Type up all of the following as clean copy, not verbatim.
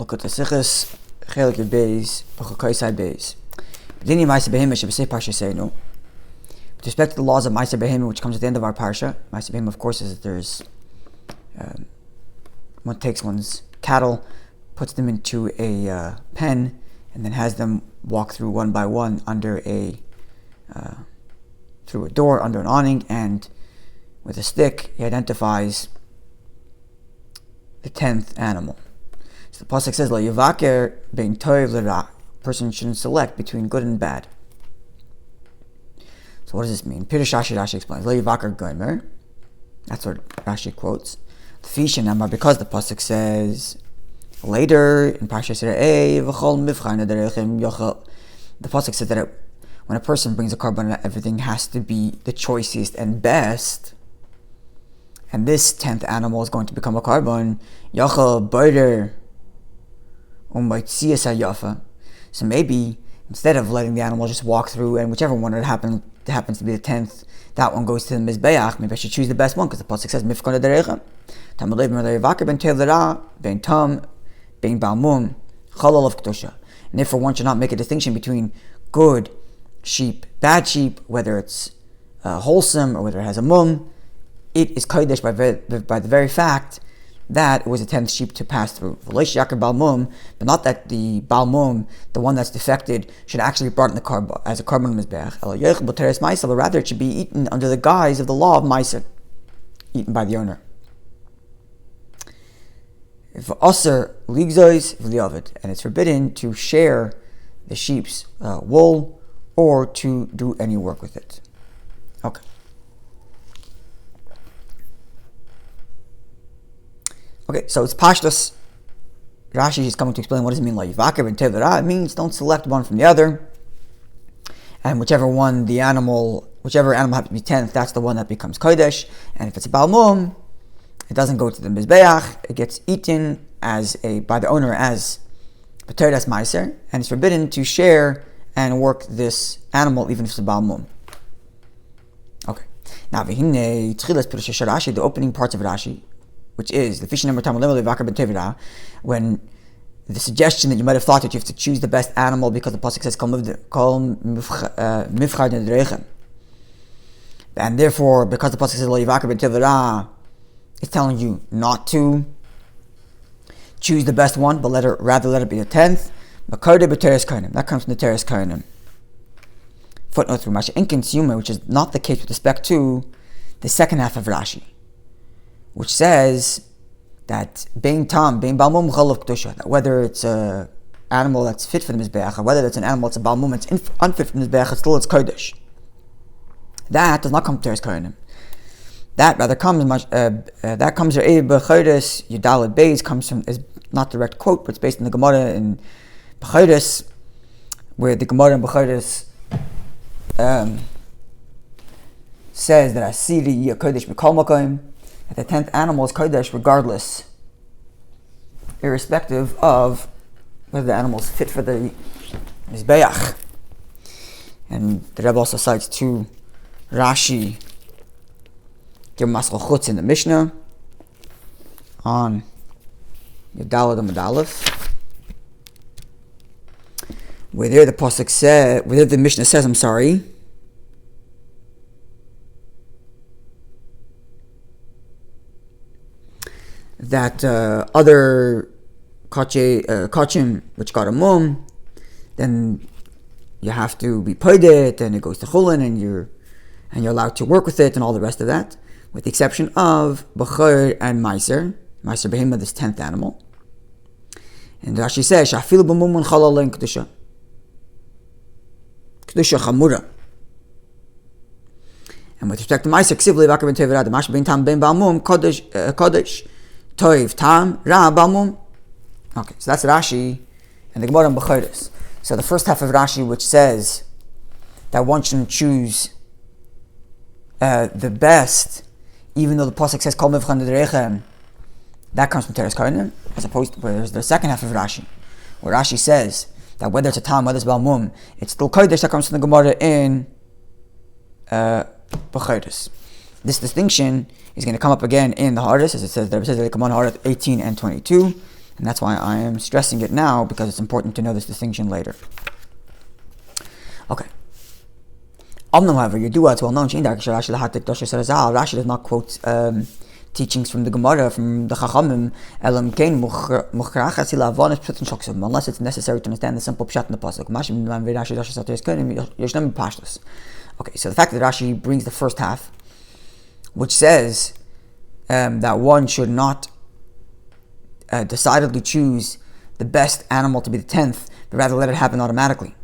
Likkutei Sichos, Chelek Bechukosay beis. Dini Ma'aser Behema shebesei Parsha Seinu. With respect to the laws of Ma'aser Behema, which comes at the end of our parsha, Ma'aser Behema, of course, is that there's one takes one's cattle, puts them into a pen, and then has them walk through one by one under through a door, under an awning, and with a stick, he identifies the 10th animal. So the pasuk says, "Lo yivaker bein tov l'ra." Person shouldn't select between good and bad. So what does this mean? Rashi explains, "Lo yivaker gomer." That's what Rashi quotes. Because the pasuk says later in Parsha Serei, the pasuk says that when a person brings a carbon, everything has to be the choicest and best. And this 10th animal is going to become a carbon. So maybe instead of letting the animal just walk through and whichever one it happens to be the 10th, that one goes to the Mizbeach, maybe I should choose the best one because the pasuk says Derive. And therefore one should not make a distinction between good sheep, bad sheep, whether it's wholesome or whether it has a mum. It is Kadesh by the very fact that it was the 10th sheep to pass through. Balmoon, but not that the Balmoon, the one that's defected, should actually be brought in the as a carbon mizbeach. But rather it should be eaten under the guise of the law of Meiser, eaten by the owner. If Aser ligzois v'liavid, and it's forbidden to share the sheep's wool or to do any work with it. Okay. Okay, so it's Pashtus. Rashi is coming to explain what does it mean, like Vaker and Tevera. It means don't select one from the other. And whichever animal happens to be 10th, that's the one that becomes Kadesh. And if it's a Balmoon, it doesn't go to the Mizbeach. It gets eaten by the owner as B'teres Meiser, and it's forbidden to share and work this animal even if it's a Balmoon. Okay. Now, V'hinei Tchilas Pirush Rashi, the opening parts of Rashi, which is the when the suggestion that you might have thought that you have to choose the best animal because the pasuk says and therefore because the pasuk says it's telling you not to choose the best one, but rather let it be the 10th. That comes from the Teres Kohanim. Footnote through Rashi in consumer, which is not the case with respect to the second half of Rashi, which says that bein tam, bein balmum chalav Kadosha, that whether it's an animal that's fit for the Mizbeach or whether it's an animal that's a balmum that's unfit for the Mizbeach, still it's Kadesh. That does not come to Teres Kohanim. That rather comes Bechukosay Yudalad Beis comes from, is not direct quote, but it's based on the Gemara in Bechukosay, where the Gemara in Bechukosay says that Asiri Kadesh Mikol Makom, that the 10th animal is Kadesh regardless, irrespective of whether the animal is fit for the Mizbeach. And the Rebbe also cites two Rashi Chutz in the Mishnah on Yudalad and Medalef, where there the Mishnah says, that other kachim which got a mum, then you have to be paid it, and it goes to chulin, and you're allowed to work with it, and all the rest of that, with the exception of Bechor and Meiser Behema, this 10th animal. And Rashi says, Shafilu b'mumun chalal in Kadisha chamura. And with respect to Meiser, Ksiv le'vakar ben tevera, the mash ben tam ben balmum, Kadesh, toiv tam, ra balmum. Okay, so that's Rashi and the Gemara in Bechukosay. So the first half of Rashi, which says that one shouldn't choose the best, even though the pasuk says kol mivchan derechem, that comes from Teres Kohanim, as opposed to there's the second half of Rashi, where Rashi says that whether it's a tam, whether it's balmum, it's still Kadesh, that comes from the Gemara in Bechukosay. This distinction is going to come up again in the Hardis, as it says, the Rebbe says, they come on Hardis 18 and 22, And that's why I am stressing it now, because it's important to know this distinction later. Okay. However, Yedua, it's well known, Rashi does not quote teachings from the Gemara, from the Chachamim, unless it's necessary to understand the simple pshat in the pasuk. Okay, so the fact that Rashi brings the first half, which says that one should not decidedly choose the best animal to be the 10th, but rather let it happen automatically.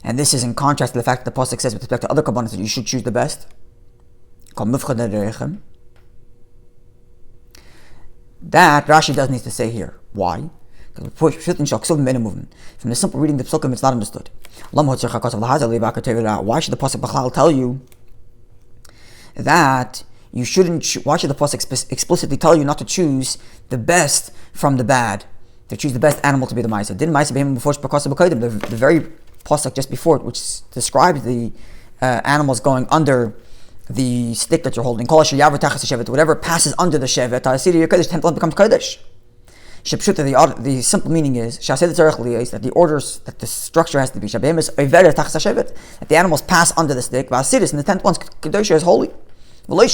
And this is in contrast to the fact that the pasuk says with respect to other kabbalah that you should choose the best. That Rashi does need to say here. Why? Because from the simple reading the psukim, it's not understood. Why should the pasuk B'chlal tell you that you shouldn't? Why should the pasuk explicitly tell you not to choose the best from the bad? To choose the best animal to be the ma'aseh. Didn't ma'aseh behim before the very pasuk just before it, which describes the animals going under the stick that you're holding, whatever passes under the shevet, Kadesh, 10th one becomes Kadesh. The simple meaning is that the orders, that the structure has to be that the animals pass under the stick, and the 10th one's Kadosha is holy. Not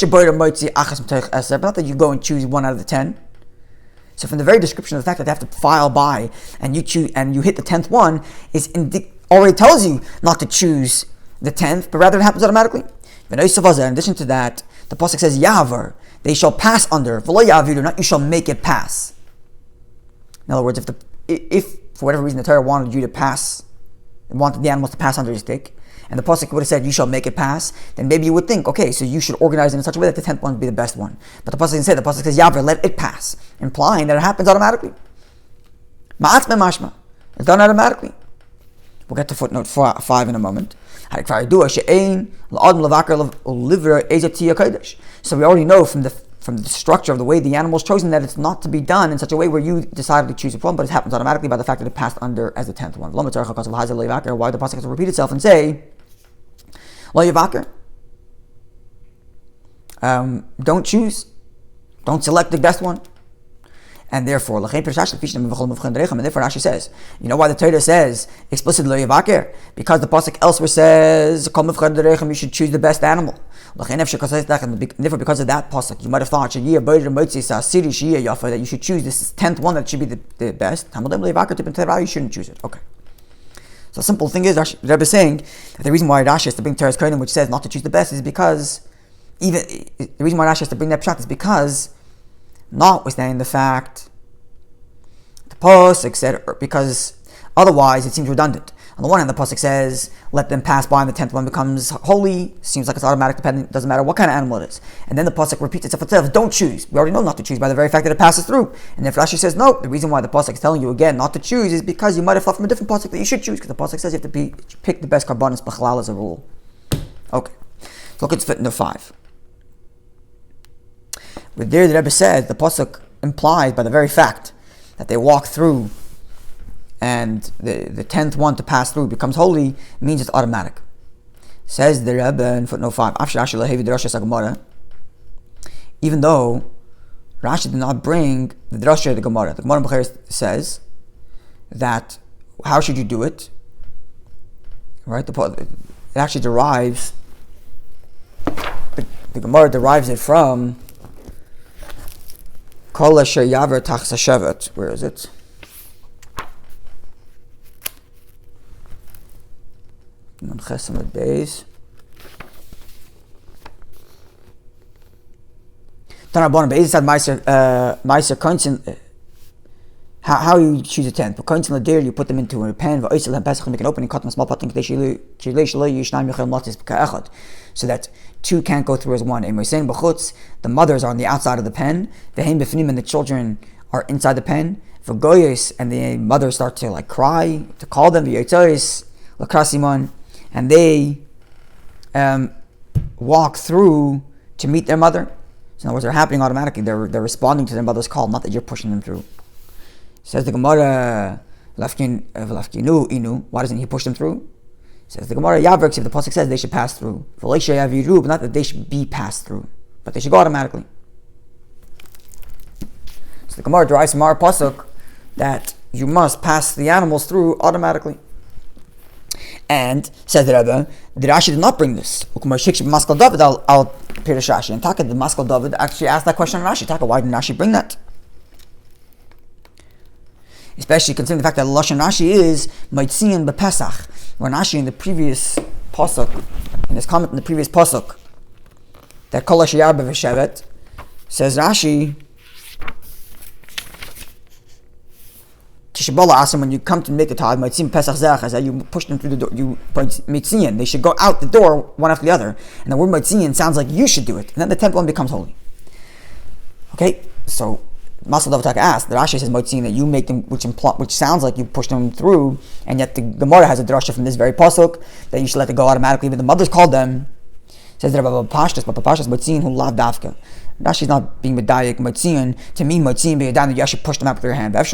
that you go and choose one out of the 10. So from the very description of the fact that they have to file by and you choose and you hit the 10th one already tells you not to choose the 10th, but rather it happens automatically. In addition to that, the pasuk says, Yavar, they shall pass under, v'lo yaviru, not you shall make it pass. In other words, if for whatever reason the Torah wanted the animals to pass under your stick, and the pasuk would have said, you shall make it pass, then maybe you would think, okay, so you should organize it in such a way that the 10th one would be the best one. But the pasuk didn't say, the pasuk says, Yavar, let it pass, implying that it happens automatically. Ma'atz mashma, it's done automatically. We'll get to footnote 5 in a moment. So we already know from the structure of the way the animal is chosen that it's not to be done in such a way where you decide to choose one, but it happens automatically by the fact that it passed under as the 10th one. Why the pasuk has to repeat itself and say, don't choose, don't select the best one. And therefore, Rashi says, you know why the Torah says explicitly because the pasuk elsewhere says you should choose the best animal. And therefore, because of that pasuk, you might have thought that you should choose this 10th one that should be the best. You shouldn't choose it. Okay. So the simple thing is, the Rebbe is saying that the reason why Rashi has to bring Torah's Kohen, which says not to choose the best, is because the reason why Rashi has to bring that pshat is because, notwithstanding the fact the pasuk said, because otherwise it seems redundant. On the one hand, the pasuk says, "Let them pass by," and the 10th one becomes holy. Seems like it's automatic, depending. Doesn't matter what kind of animal it is. And then the pasuk repeats itself. Don't choose. We already know not to choose by the very fact that it passes through. And if Rashi says no, the reason why the pasuk is telling you again not to choose is because you might have thought from a different pasuk that you should choose, because the pasuk says you have to pick the best karbanos b'chalal as a rule. Okay, so look at footnote 5. With there, the Rebbe said the pasuk implies by the very fact that they walk through and the 10th one to pass through becomes holy, means it's automatic. Says the Rebbe in footnote 5, even though Rashi did not bring the drasha of the Gemara says that how should you do it? Right? It actually derives, the Gemara derives it from Kol asher yaver tachas hashevet. Where is it? Non-chesamid days. Tanabon Beis said Meiser Koinsin. How you choose a 10th? But Koinsin Ladir, you put them into a pan. Va'oisel and Pesach, make an opening, cut them a small pot, so that two can't go through as one. The mothers are on the outside of the pen. And the children are inside the pen. And the mothers start to cry, to call them, and they walk through to meet their mother. So in other words, they're happening automatically. They're responding to their mother's call, not that you're pushing them through. Says the Gemara, why doesn't he push them through? Says the Gemara, if the pasuk says they should pass through, but not that they should be passed through, but they should go automatically. So the Gemara derives from our pasuk that you must pass the animals through automatically. And says the Rebbe, the Rashi did not bring this. Al Pirish Rashi. And Taka, the Maskal David, actually asked that question on Rashi. Taka, why didn't Rashi bring that? Especially considering the fact that Lashon Rashi is Maitzian bePesach, where Rashi in the previous pasuk, in his comment in the previous pasuk, that Kol Asher Yarba V'Shevet, says Rashi, when you come to make the tithe, you push them through the door. You Mitzian, they should go out the door one after the other. And the word Mitzian sounds like you should do it, and then the tenth one becomes holy. Okay, so Masal Davataka asked, the Rashi says Mitzian that you make them, which sounds like you push them through, and yet the Gemara has a drasha from this very pasuk that you should let it go automatically. But the mothers called them. Says the Rabbi Pashtas, but Pashtas Mitzian who lav dafka. Rashi's not being medayik Mitzian to mean Mitzian being down that you actually push them out with your hand. But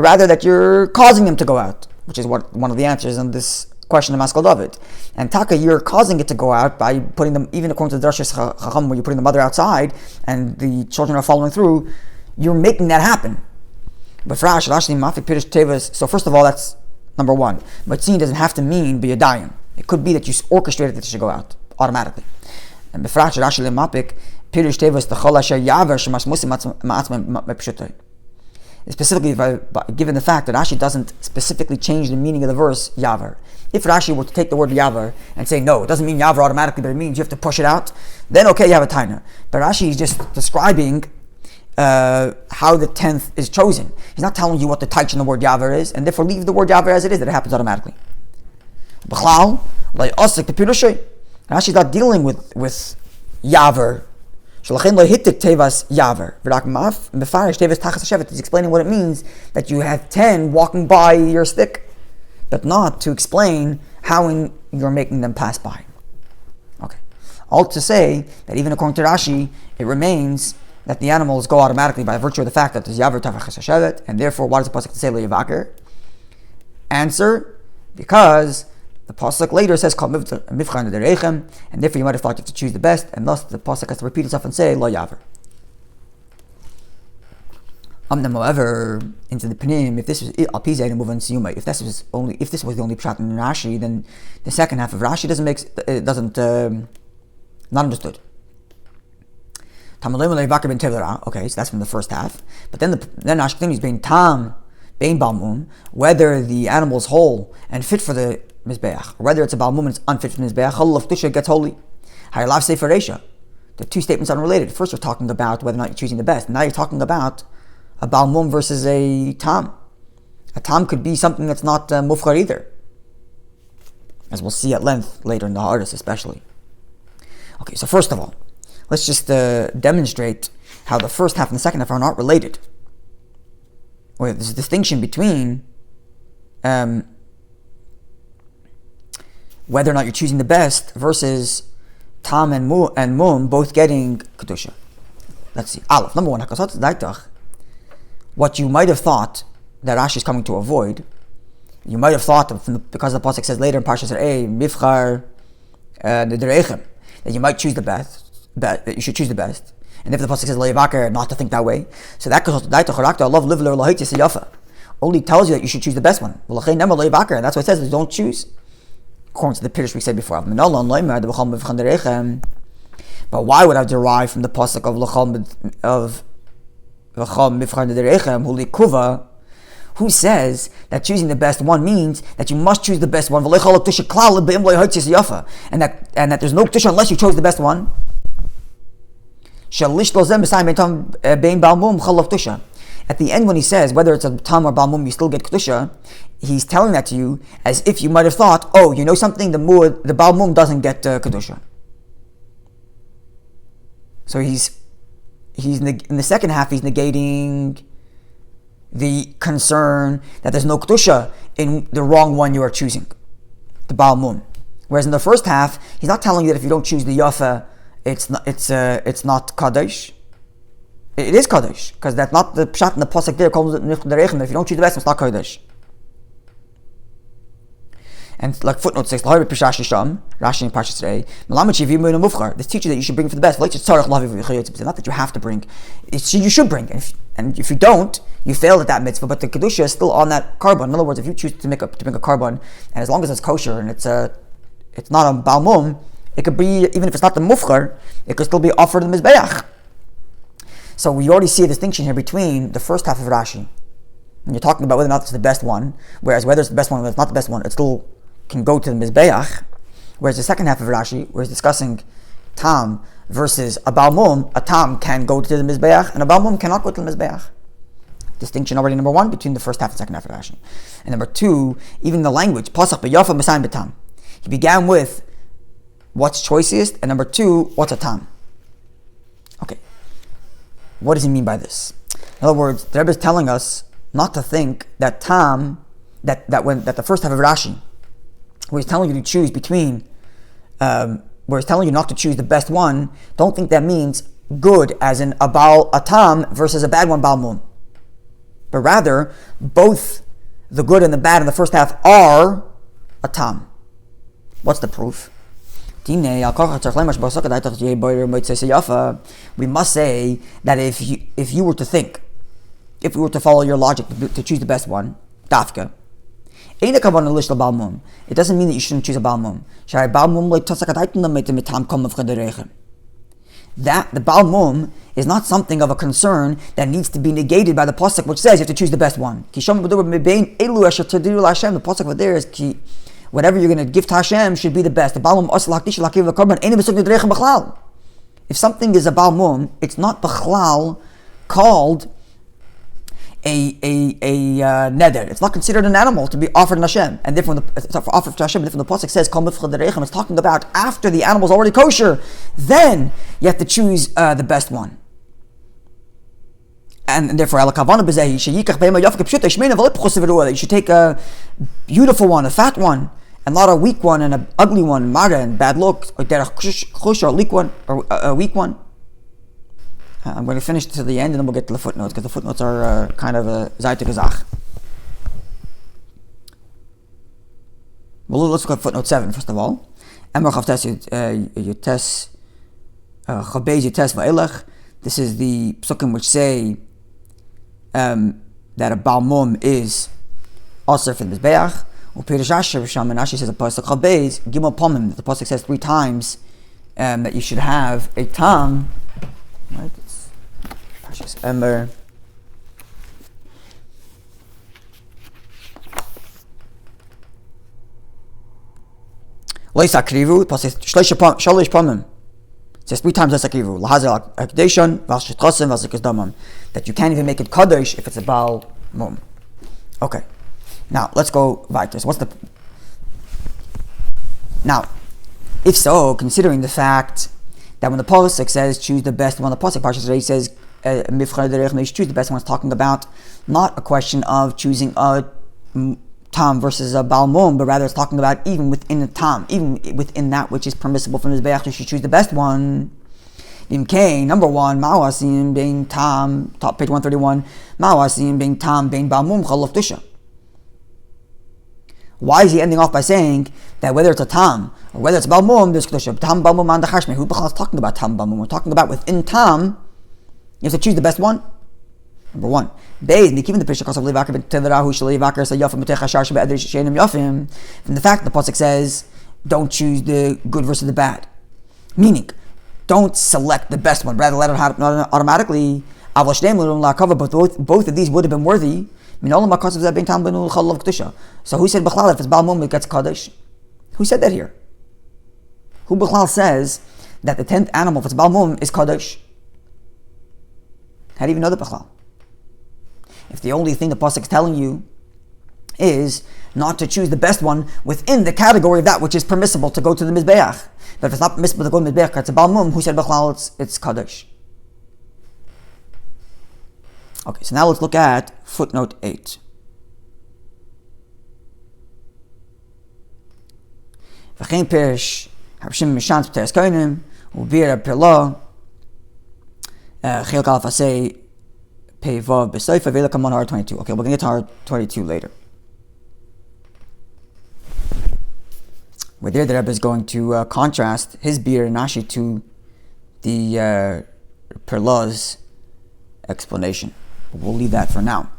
rather that you're causing them to go out, which is what one of the answers on this question of Maskal David. And Taka, you're causing it to go out by putting them, even according to the Drashas Chacham, where you're putting the mother outside and the children are following through, you're making that happen. But for Rashi, Mafik Pirish Tevas, so first of all, that's number one. Mitzian doesn't have to mean biyadayim. It could be that you orchestrated that it should go out automatically. And befrash Rashi lemapik Pirish Tevas the Chol Asher Yaver Shemas Musim Ma'atzma Pshutai. Specifically, given the fact that Rashi doesn't specifically change the meaning of the verse Yaver. If Rashi were to take the word Yaver and say no, it doesn't mean Yaver automatically, but it means you have to push it out, then okay, you have a taina. But Rashi is just describing how the tenth is chosen. He's not telling you what the taich in the word Yaver is, and therefore leave the word Yaver as it is, that it happens automatically. B'chlal, like Osik the Pirushay. Rashi's not dealing with Yaver. Shalachin lo hitik tevas Yaver. V'rak maf mefarish tevas tachas hashevet. He's explaining what it means that you have 10 walking by your stick, but not to explain how you're making them pass by. Okay. All to say that even according to Rashi, it remains that the animals go automatically by virtue of the fact that there's Yaver tachas hashevet, and therefore, why does the pasuk say lo yavaker? Answer: because the pasuk later says called Mivchan Derechem, and therefore you might have thought you have to choose the best, and thus the pasuk has to repeat itself and say Lo Yaver. However, into the Panim, if this was Alpizay to move on Siyuma, if this was the only pshat in Rashi, then the second half of Rashi not understood. Okay, so that's from the first half, but then Rashi continues being Tam, being Balmoon, whether the animal is whole and fit for the Mizbeach, or whether it's a Balmoon and it's unfit for the Mizbeach, Chol of Kadisha gets holy. Hayalav Sefer Reisha. The two statements are unrelated. First, we're talking about whether or not you're choosing the best. Now you're talking about a Balmoon versus a Tam. A Tam could be something that's not Muffler either, as we'll see at length later in the Haaretz especially. Okay, so first of all, let's just demonstrate how the first half and the second half are not related. There's a distinction between whether or not you're choosing the best versus Tam and Mum both getting Kadosha. Let's see. Aleph, number one, what you might have thought that Rashi is coming to avoid, you might have thought, because the pasuk says later in Parshas Re'eh, Mivchar Derechem, that you might choose the best, that you should choose the best. And if the pasuk says Lo Yavaker, not to think that way, so that only tells you that you should choose the best one. And that's why it says that don't choose. According to the Pirish we said before. But why would I derive from the pasuk of who says that choosing the best one means that you must choose the best one, and that there's no Kadisha unless you chose the best one? At the end, when he says whether it's a Tam or Balmoon, you still get Kadisha, he's telling that to you as if you might have thought, oh, you know something, the Balmoon doesn't get Kadisha. So he's in the second half, he's negating the concern that there's no Kadosha in the wrong one you are choosing, the Balmoon. Whereas in the first half, he's not telling you that if you don't choose the Yafa, it's not Kadesh. It is Kadesh, because that's not the pshat in the pasuk there called Derechem. If you don't choose the best, it's not Kadesh. And like footnote 6, Rashi in Parshas Re'eh, this teaches that you should bring for the best. Not that you have to bring, you should bring. And if you don't, you failed at that mitzvah, but the Kadusha is still on that carbon. In other words, if you choose to bring a carbon, and as long as it's kosher and it's not a Balmoon, it could be, even if it's not the Muffler, it could still be offered in the Mizbeach. So we already see a distinction here between the first half of Rashi, when you're talking about whether or not it's the best one, whereas whether it's the best one or it's not the best one, it still can go to the Mizbeach. Whereas the second half of Rashi, where it's discussing Tam versus a Balmoon, a Tam can go to the Mizbeach, and a Balmoon cannot go to the Mizbeach. Distinction already, number one, between the first half and second half of Rashi. And number two, even the language, Pasach beyafa b'sayin b'tam. He began with what's choicest, and number two, what's a Tam. Okay. What does he mean by this? In other words, the Rebbe is telling us not to think that Tam, that the first half of Rashi, where he's telling you to choose between, where he's telling you not to choose the best one, don't think that means good as in a Tam versus a bad one, Balmoon. But rather, both the good and the bad in the first half are a Tam. What's the proof? We must say that if you were to think, if we were to follow your logic to choose the best one, dafka, it doesn't mean that you shouldn't choose a Balmoon. That the Balmoon is not something of a concern that needs to be negated by the pasuk which says you have to choose the best one. The pasuk over there is whatever you're going to give to Hashem should be the best. If something is a Balmoon, it's not b'chlal called a neder. It's not considered an animal to be offered in Hashem, and therefore it's offered to Hashem. And therefore the pasuk says kol mifcha derechem. It's talking about after the animal's already kosher, then you have to choose the best one. And therefore, you should take a beautiful one, a fat one, and not a weak one and an ugly one, mara and bad look, or a weak one, or a weak one. I'm going to finish to the end and then we'll get to the footnotes, because the footnotes are kind of a zayte gezach. Well, let's look at footnote 7 first of all. This is the psukim which say that a Balmoon is also for the Mizbeach. Rashi says a pasuk chabez gimel pomim. The pasuk says 3 times that you should have a Tam. Right? It's Ember. Lois akrivu. Pasuk says shalish pomim. It says 3 times less akrivu. Lahazel akdeshon v'alshitchosim v'alzikasdamam. That you can't even make it Kadesh if it's a Balmoon. Okay. Now, let's go weiter. So now, if so, considering the fact that when the pasuk says choose the best one, the pasuk parsha today says mifcha derech, you should choose the best one. It's talking about not a question of choosing a Tam versus a Balmoon, but rather it's talking about even within a Tam, even within that which is permissible from the Mizbeach, you should choose the best one. Number one, Ma'asim being Tam, top page 131, Ma'asim being Tam being Balmoon chalav dusha. Why is he ending off by saying that whether it's a Tam or whether it's Balmoon, there's Kadosha? Tam Balmoon man dachashme. Who is talking about Tam Balmoon? We're talking about within Tam, you have to choose the best one. Number one. From the fact that the pasuk says, don't choose the good versus the bad. Meaning, don't select the best one, rather let it happen automatically. But both of these would have been worthy. So who said Bechlal if it's Balmoon it gets Kadesh? Who said that here? Who Bechlal says that the 10th animal if it's Balmoon is Kadesh? How do you even know the Bechlal? If the only thing the pasuk is telling you is not to choose the best one within the category of that which is permissible to go to the Mizbeach. But if it's not permissible to go to the Mizbeach, it's a Balmoon, who said Bechlal it's Kadesh? Okay, so now let's look at footnote 8. V'chein perish harshim mishans b'teres koinim u'bir perlo chilek alaf asay peivav b'soifa v'ela kamon har 22. Okay, we're going to get to har 22 later. Where there the Rebbe is going to contrast his beer and Rashi to the Perlo's explanation. We'll leave that for now.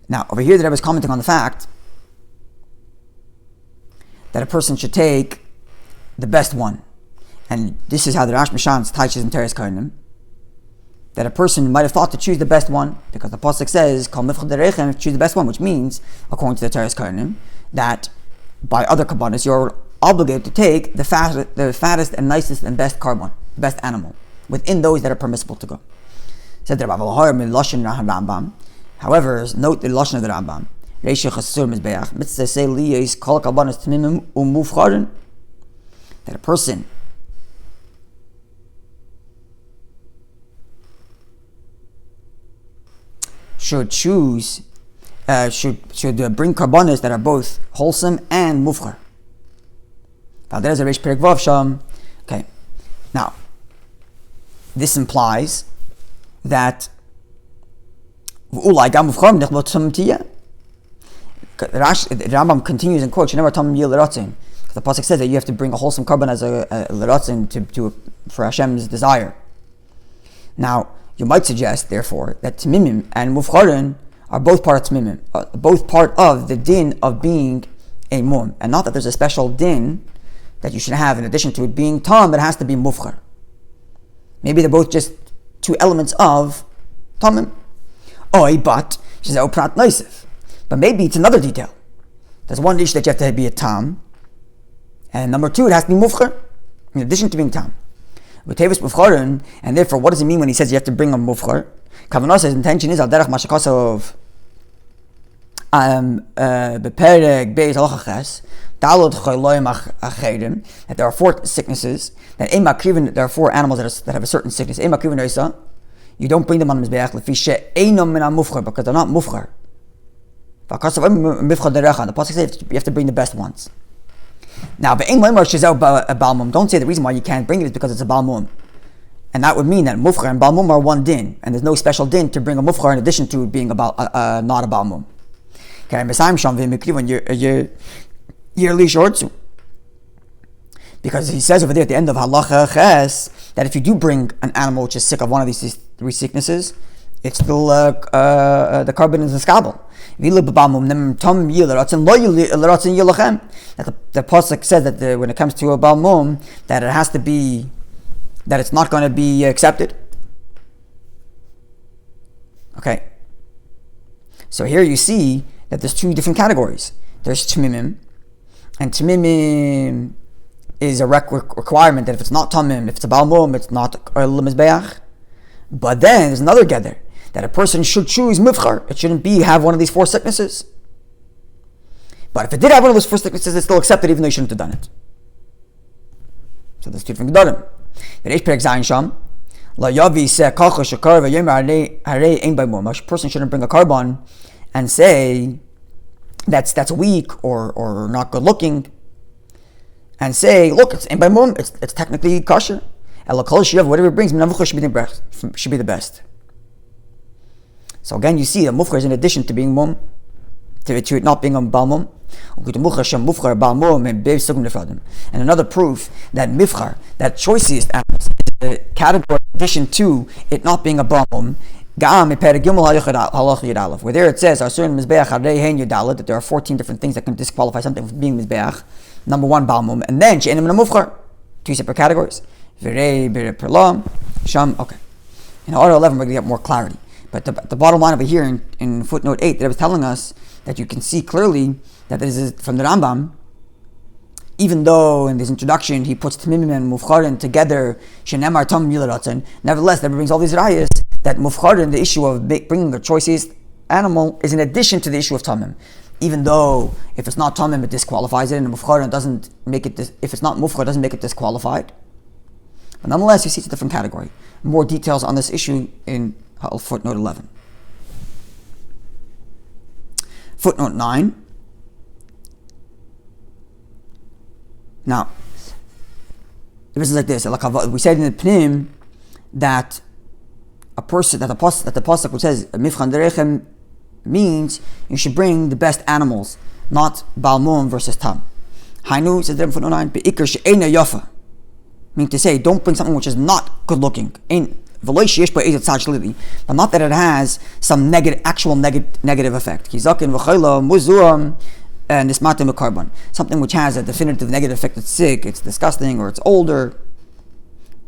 Now, over here, the Rebbe is commenting on the fact that a person should take the best one. And this is how the Rash Mishans teaches in Teres Karnim, that a person might have thought to choose the best one, because the Pasuk says, Kol mifchad derechem, choose the best one, which means, according to the Teres Karnim, that by other kabbanis, you're obligated to take the fattest and nicest and best carbon, best animal, within those that are permissible to go. Said the Rabbi Levi. However, note the lashon of the Rambam. That a person should choose, should bring karbanos that are both wholesome and mufchar. Okay, now this implies that the Rambam continues and quotes, the pasuk says that you have to bring a wholesome carbon as a leratzin for Hashem's desire. Now, you might suggest, therefore, that Tmimim and Mufcharin are both part of Tmimim, both part of the din of being a mum, and not that there's a special din that you should have in addition to it being tam, but it has to be Mufchar. Maybe they're both just two elements of Tamim. But she says, Prat Naisif. But maybe it's another detail. There's one dish that you have to be a tam, and number two, it has to be Mufchar, in addition to being tam. And therefore, what does it mean when he says you have to bring a mufchar? Kavanah's intention is al derech mashakasov bepereg beis halachaches dalot chayloim acherim, that there are four sicknesses, that there are four animals that have a certain sickness. You don't bring them on mizbeach lefi she'einom min mufchar, because they're not mufchar. The pasuk says you have to bring the best ones. Now, don't say the reason why you can't bring it is because it's a Balmoon. And that would mean that Mufchar and Balmoon are one din, and there's no special din to bring a Mufchar in addition to being not a Balmoon. Okay, because he says over there at the end of Halacha Ches that if you do bring an animal which is sick of one of these three sicknesses, it's still the carbon is a skabel. That the pasuk says that when it comes to a balmum, that it has to be, that it's not going to be accepted. Okay. So here you see that there's two different categories. There's tmimim, and tmimim is a requirement that if it's not tamim, if it's a balmum, it's not a mizbeach. But then there's another gather, that a person should choose mifchar. It shouldn't have one of these four sicknesses. But if it did have one of those four sicknesses, it's still accepted even though you shouldn't have done it. So there's two different gedarim. The Reish Perek Zayin Sham, La Yavi Se Kacha Shakar VeYomer Harei Ein Baimum. A person shouldn't bring a carbon and say that's weak or not good looking, and say, look, it's Ein Baimum, it's technically kosher. And whatever it brings, should be the best. So again, you see that mufchar is in addition to being mum, to it not being a balmum. And another proof that mifchar, that choicest animals, is a category in addition to it not being a balmum. Where there it says that there are 14 different things that can disqualify something from being mizbeach. Number one, balmum, and then she'enim min mufchar, two separate categories. Okay. In order 11, we're going to get more clarity. But the bottom line over here in footnote 8, that it was telling us that you can see clearly that this is from the Rambam, even though in this introduction he puts Tmimim and Mufcharin together, Shenemar Tam Yilaratzen, nevertheless, that brings all these rayas that Mufcharin, the issue of bringing the choicest animal, is in addition to the issue of Tamim. Even though if it's not Tamim, it disqualifies it, and Mufcharin doesn't make it, if it's not Mufchar, it doesn't make it disqualified. But nonetheless, you see it's a different category. More details on this issue in footnote 11. Footnote 9. Now, this is like this. We said in the Pnim that the pasuk which says Mifchan Derechem means you should bring the best animals, not Balmoon versus Tam. Hainu says there in footnote 9, Be'ikr she'ena yafa. Meaning to say, don't bring something which is not good looking. but not that it has some actual negative effect. And it's matim carbon, something which has a definitive negative effect. It's sick, it's disgusting, or it's older.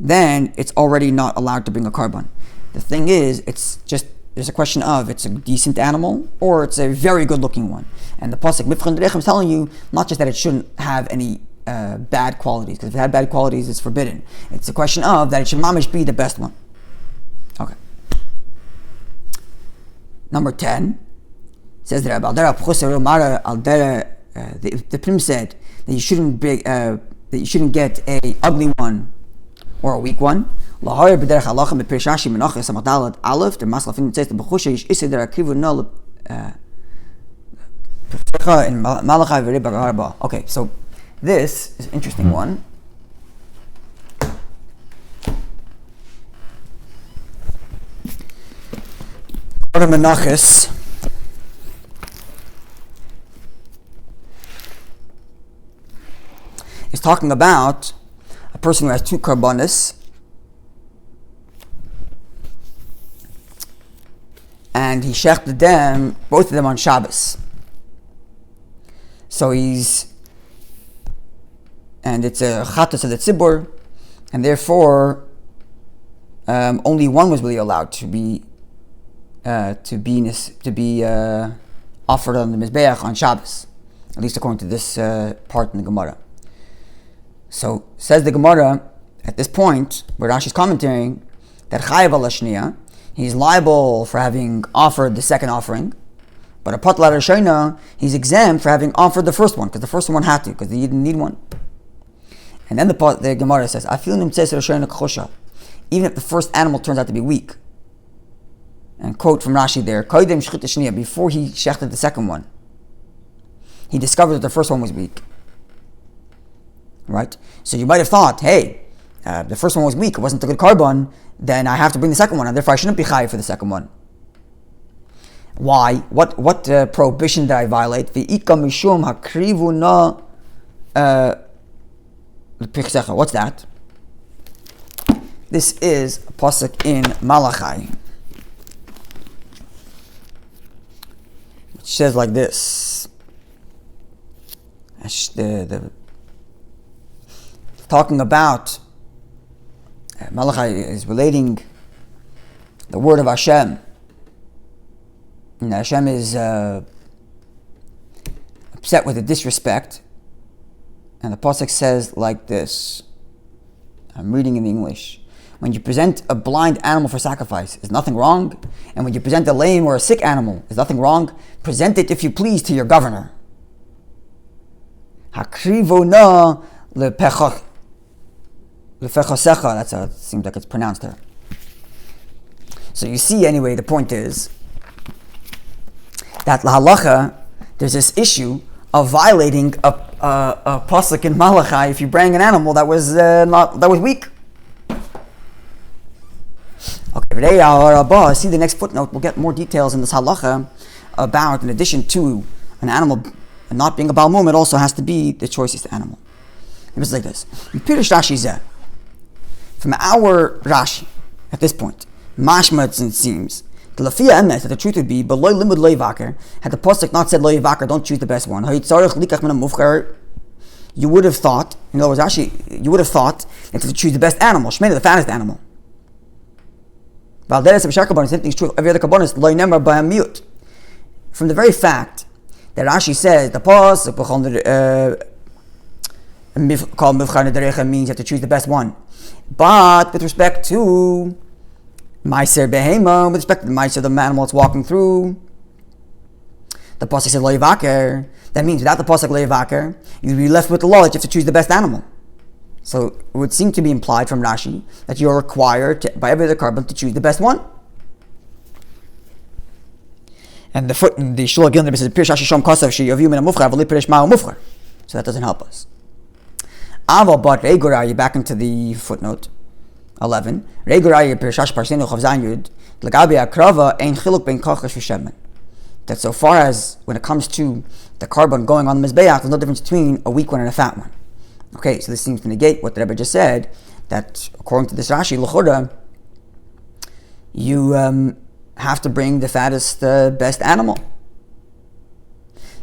Then it's already not allowed to bring a carbon. The thing is, there's a question of it's a decent animal or it's a very good-looking one. And the pasuk Mifchan Derech is telling you not just that it shouldn't have any bad qualities, because if it had bad qualities, it's forbidden. It's a question of that it should mamish be the best one. Okay. Number 10 says that the Prim said that you shouldn't get a ugly one or a weak one. Aleph, the Maslafin says the Bechukosay is Issa der Akivu no in Malachai Rebbe. Okay, so this is an interesting one. Menachis is talking about a person who has two karbonis, and he shechted them, both of them on Shabbos. So and it's a chatas of the tzibur, and therefore only one was really allowed to be offered on the Mizbeach on Shabbos, at least according to this part in the Gemara. So says the Gemara at this point, where Rashi's commenting, that Chayav al Shniya, he's liable for having offered the second offering, but a Patla Rishona, he's exempt for having offered the first one, because the first one had to, because he didn't need one. And then the Gemara says, I feel him says Kosher, even if the first animal turns out to be weak. And quote from Rashi there, before he shechted the second one, he discovered that the first one was weak. Right? So you might have thought, hey, the first one was weak, it wasn't a good carbon, then I have to bring the second one, and therefore I shouldn't be chayiv for the second one. Why? What prohibition did I violate? What's that? This is a pasuk in Malachi, which says like this. Talking about Malachi is relating the word of Hashem. And Hashem is upset with the disrespect. And the pasuk says like this. I'm reading in the English. When you present a blind animal for sacrifice, is nothing wrong? And when you present a lame or a sick animal, is nothing wrong? Present it, if you please, to your governor. Hakrivona lepechach. That's how it seems like it's pronounced there. So you see, anyway, the point is that lahalacha, there's this issue of violating a pasuk in Malachi if you bring an animal that was weak. Okay, see the next footnote. We'll get more details in this halacha about, in addition to an animal not being a Balmoon, it also has to be the choicest animal. It was like this. From our Rashi, at this point, mashma it seems, that the truth would be, but loy limud loy vaker, had the pasuk not said loy vaker, don't choose the best one. You would have thought, in other words, Rashi, you would have thought that to choose the best animal, shmena, the fattest animal. Same thing is true of every other kabbanis, loy nemar by a mute. From the very fact that Rashi says the pasuk called Mifchan Derive means you have to choose the best one. But with respect to Meiser Behema, with respect to the Meiser, the animal it's walking through, the pasuk said Lo Yivaker. That means without the pasuk Lo Yivaker, you'd be left with the law that you have to choose the best animal. So it would seem to be implied from Rashi that you're required to, by every other carbon, to choose the best one. And the Shul Gilner says Pirshash Shom Kosav Shi Yavu Min Muffler V'Li Pirish Ma'u Muffler. So that doesn't help us. Aval but Reigoraya, back into the footnote 11. Reigoraya Pirshash Parsenu Chav Zayin Yud L'Gabi Akrava Ein Chiluk Ben Kochash V'Shemen. That so far as when it comes to the carbon going on the Mizbeach, there's no difference between a weak one and a fat one. Okay, so this seems to negate what the Rebbe just said, that according to this Rashi, L'Chora, you have to bring the fattest, best animal.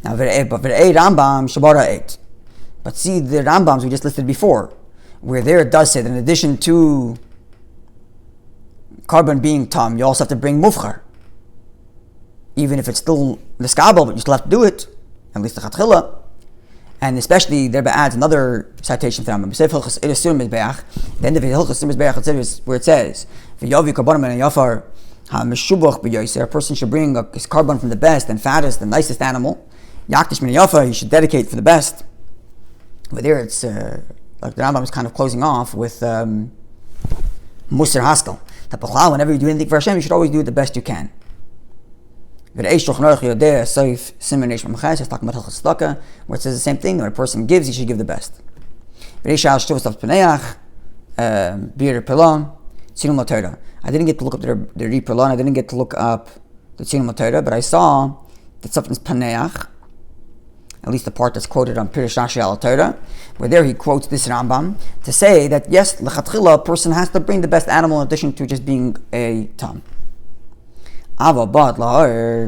Now, but Rambam Shabara 8. But see, the Rambams we just listed before, where there it does say that in addition to carbon being tam, you also have to bring Muffler. Even if it's still the skabel, but you still have to do it, at least the chatchila. And especially, the Rebbe adds another citation for Rambam. The end of Hilchos Mizbeach, where it says, "V'yavi karbanim and yafar ha-meshubach b'yoser." A person should bring his carbon from the best and fattest and nicest animal. Yaktish min yafa, he should dedicate for the best. But there, it's like the Rambam is kind of closing off with Musar Haskell. That whenever you do anything for Hashem, you should always do it the best you can. Where it says the same thing, when a person gives, he should give the best. I didn't get to look up the Ripelon, I didn't get to look up the Tzinum Torah, but I saw that something's Paneach, at least the part that's quoted on Pirish Rashi al Torah, where there he quotes this Rambam to say that yes, l'chatchila, a person has to bring the best animal in addition to just being a tam. But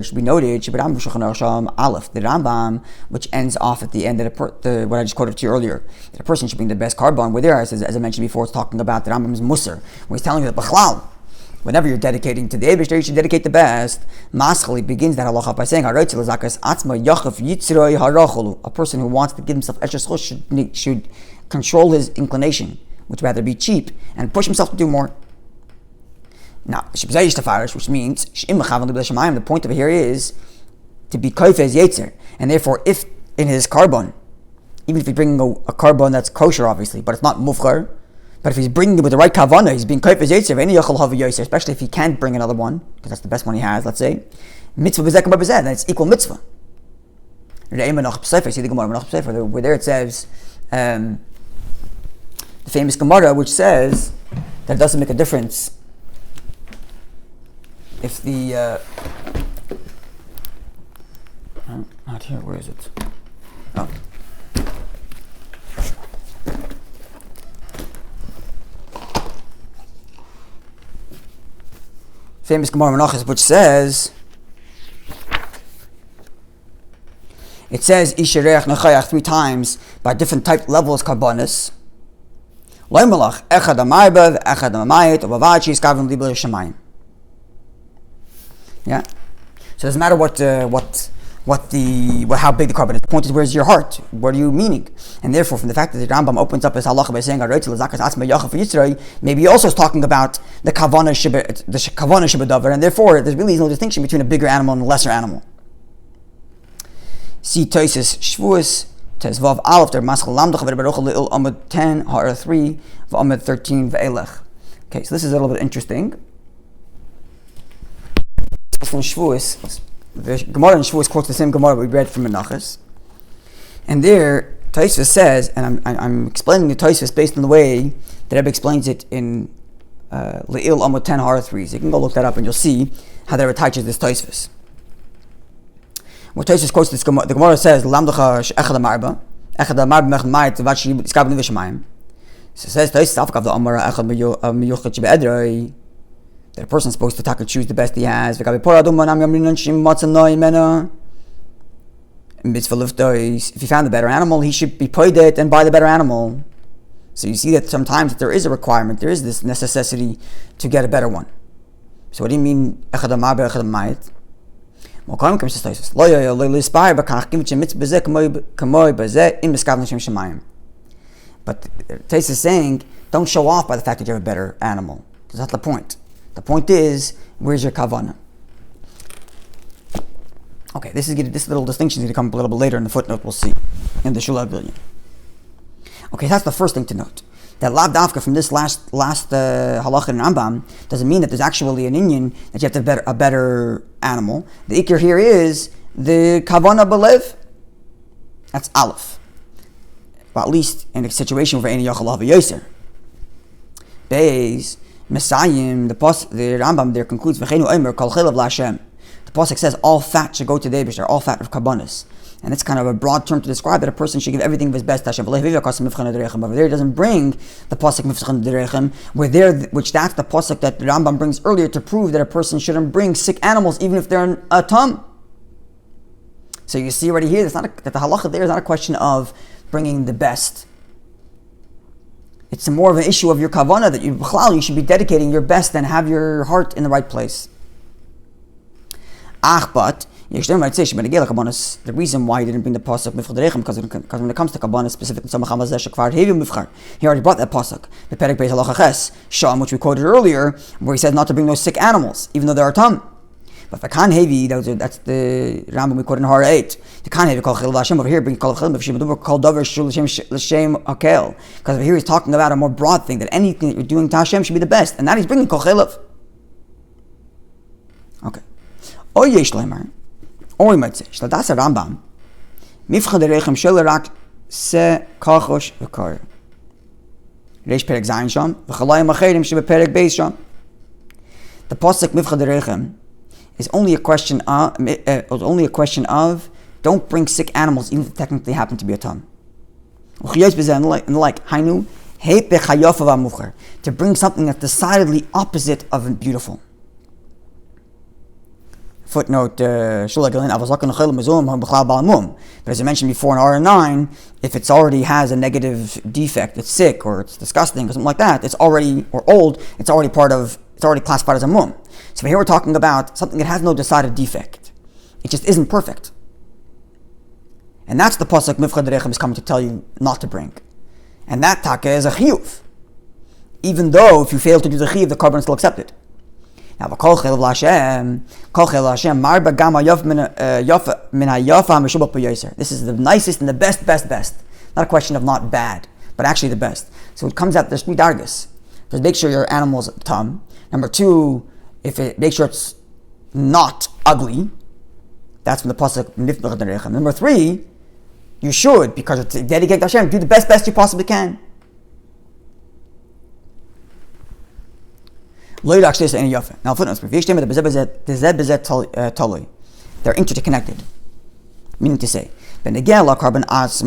should be noted, the Rambam, which ends off at the end of what I just quoted to you earlier, that a person should bring the best carbon. Where there, as I mentioned before, it's talking about the Rambam's Musar, where he's telling you that Bechlal, whenever you're dedicating to the Eibush, you should dedicate the best. Maschali begins that halacha by saying, a person who wants to give himself extra schus should control his inclination, which rather be cheap, and push himself to do more. Now, which means, the point of it here is to be koifez yetzer, and therefore, if in his carbon, even if he's bringing a carbon that's kosher, obviously, but it's not mufler, but if he's bringing it with the right kavana, he's being koifez yetzer, especially if he can't bring another one, because that's the best one he has, let's say, mitzvah b'zek and b'zeh, then it's equal mitzvah. See the Gemara, where there it says, the famous Gemara, which says that it doesn't make a difference if the not here, where is it? Oh. Famous Gemara Menachos, which says, it says Ishareach Nechayach 3 times by different type levels karbonis. Loy Malach Echad Amaybav Echad Amayit Obavachi Skavim Libel Shemayim. Yeah, so it doesn't matter how big the carbon is. The point is, where's your heart? What are you meaning? And therefore, from the fact that the Rambam opens up his halacha by saying, maybe he also is talking about the kavana shebadavar, and therefore there really is no distinction between a bigger animal and a lesser animal. See Toises Shvuos Tezvav Aleph Der Maschal Lamdach V'Baruch Le'il Amud 10 Ha'ar 3 V'Amud 13 V'Elech. Okay, so this is a little bit interesting. From Shvuos, the Gemara in Shvuos quotes the same Gemara we read from Menachos, and there Tosfos says, and I'm explaining the Tosfos based on the way that Rebbe explains it in Le'il Amud 10 Ha'ar 3. So you can go look that up and you'll see how the Rebbe teaches this Tosfos. When Tosfos quotes this Gemara, the Gemara says, "Lamdacha echad amarba, echad amarba mechad mayit vachi iskabel niveshamayim." So it says Tosfos afkav the amara echad miyuchet shebe'edrei. That a person is supposed to choose the best he has. If he found the better animal, he should be paid it and buy the better animal. So you see that sometimes there is a requirement, there is this necessity to get a better one. So what do you mean? But Tais is saying, don't show off by the fact that you have a better animal. Because that's the point. The point is, where's your kavana? Okay, this little distinction is going to come up a little bit later in the footnote. We'll see in the Shula Billion. Okay, that's the first thing to note. That lav davka from this last halacha in Rambam doesn't mean that there's actually an inyan that you have to have a better animal. The ikir here is the kavana belev. That's aleph. Well, at least in a situation where any yachal have a yoser. Beis. Messiahim, the Rambam there concludes, the pasuk says all fat should go to the Eibush, all fat of karbonis. And it's kind of a broad term to describe that a person should give everything of his best to Hashem. Over there, it doesn't bring the pasuk Mifchan Derechem, which that's the pasuk that the Rambam brings earlier to prove that a person shouldn't bring sick animals even if they're in a tum. So you see already here that the halacha there is not a question of bringing the best. It's more of an issue of your kavanah that you should be dedicating your best and have your heart in the right place. But the reason why he didn't bring the pasuk Mifchad Derechem, because when it comes to Kabbalah specifically, he already brought that pasuk, the Perek Beis Halacha Ches, Sham, which we quoted earlier, where he says not to bring those sick animals, even though they are tum. But for Kan Hevi, that's the Rambam we quoted in Har 8. The Kan Hevi called Chil Vashem over here, bring Kol Chil Vashem, called Dover Shul L'Shem Akel. Because over here he's talking about a more broad thing, that anything that you're doing to Hashem should be the best, and that he's bringing Kol Chilav. Okay. Or Yesh Leimar. Or we might say, Shladas Rambam, Mifchad Derechem Shel Rak Se Kachosh V'Kar. Reish Perek Zayin Sham, V'Chalayim Acherim Shebe Perek Beis Sham. The pasuk Mifchad Derechem is only a question of don't bring sick animals even if they technically happen to be a tum. And the like, Hainu Heit Bechayof of Muffler, to bring something that's decidedly opposite of beautiful. Footnote, but as I mentioned before in R9, if it's already has a negative defect, it's sick or it's disgusting or something like that, it's already, or old, it's already classified as a mum. So here we're talking about something that has no decided defect. It just isn't perfect. And that's the pasuk Mifchad Derechem is coming to tell you not to bring. And that taka is a chiyuv. Even though if you fail to do the chiyuv, the carbon is still accepted. Now, this is the nicest and the best. Not a question of not bad, but actually the best. So it comes out, there's three dargas. First, make sure your animal's tum. Number two, make sure it's not ugly. That's from the pasuk. Number three, you should, because it's dedicated to Hashem, do the best you possibly can. Now, footnotes. They're interconnected. Meaning to say, when it comes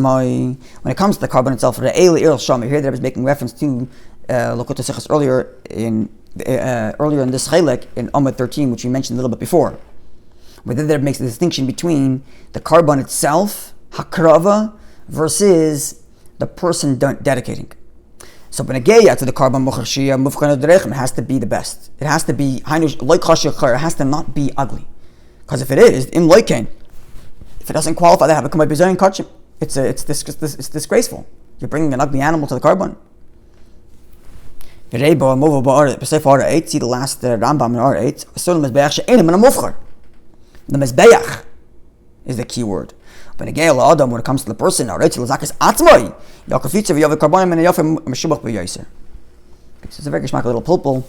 to the carbon itself, here the Rebbe is making reference to Likkutei Sichos earlier in this Chelek in Amud 13, which we mentioned a little bit before, where the Rebbe makes the distinction between the carbon itself, hakrava, versus the person dedicating. So when it to the carbon it has to be the best. It has to be it has to not be ugly. Because if it is, if it doesn't qualify, they have a come by bizayin kachim. It's disgraceful. You're bringing an ugly animal to the carbon. See the last Rambam in R8. The mezbeach is the key word. When it comes to the person, so it's a very geschmack little pulpul,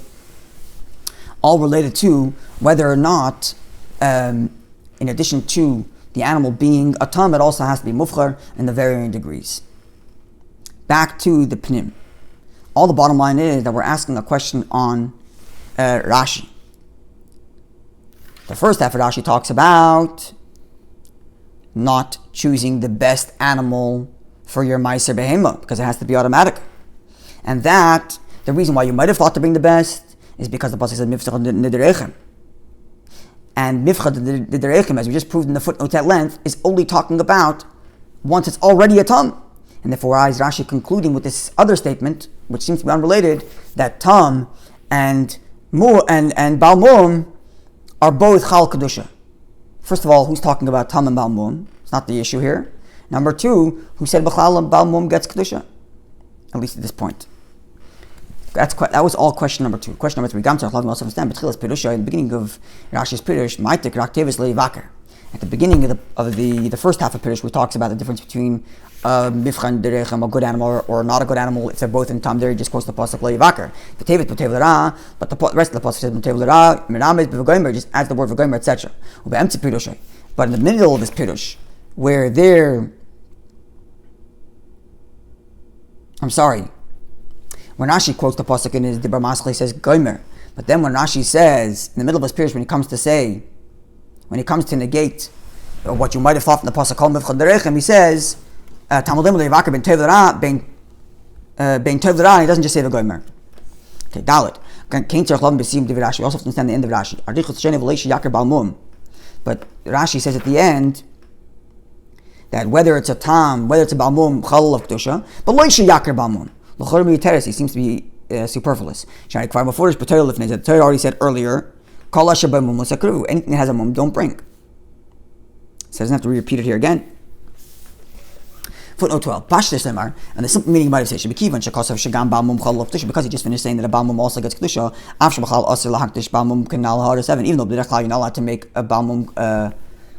all related to whether or not, in addition to the animal being a tum, it also has to be muffler in the varying degrees. Back to the pnim. All the bottom line is that we're asking a question on Rashi. The first half of Rashi talks about not choosing the best animal for your meiser behema, because it has to be automatic. And that, the reason why you might have thought to bring the best, is because the pasuk said Mifchad Derechem. And Mifchad Derechem, as we just proved in the footnote at length, is only talking about once it's already a tum. And therefore, why is Rashi concluding with this other statement, which seems to be unrelated, that tum and Balmoon are both chal Kadosha. First of all, who's talking about tum and Balmoon? It's not the issue here. Number two, who said B'chlal Balmoon gets Kadisha? At least at this point. That was all question number two. Question number three, Gamtzah, we also understand, but Chilas Pirusha, in the beginning of Rashi's Pirush, Maitik, Raktevis, Leivaker. At the beginning of the first half of Pirush, we talks about the difference between Mifchan Derechem, a good animal or not a good animal. If they're both in Tam, there he just quotes the pasuk Leivaker. But the rest of the pasuk says B'tevet Miramis, B'Vagoymer, just adds the word Vagoymer, etc. But in the middle of this Pirush, where when Rashi quotes the pasuk in his Dibur Maschli, he says Goymer. But then when Rashi says, in the middle of his Pirush, when he comes to negate what you might have thought from the pasuk Kol Mivcha Derechem, he says, Talmudim le'yivakar ben tev l'ra, ben tev l'ra, and he doesn't just say the goymer. Okay, Dalet. We also have to understand the end of Rashi. But Rashi says at the end that whether it's a tam, whether it's a Balmoon, Chalal of Kadosha, but loishi yakar Balmoon. He seems to be superfluous. The Torah already said earlier, anything that has a mum, don't bring. So it doesn't have to repeat it here again. Footnote 12. And the simple meaning might have said because he just finished saying that a Balmoon also gets Kadisha. Even though you're not allowed to make a Balmoon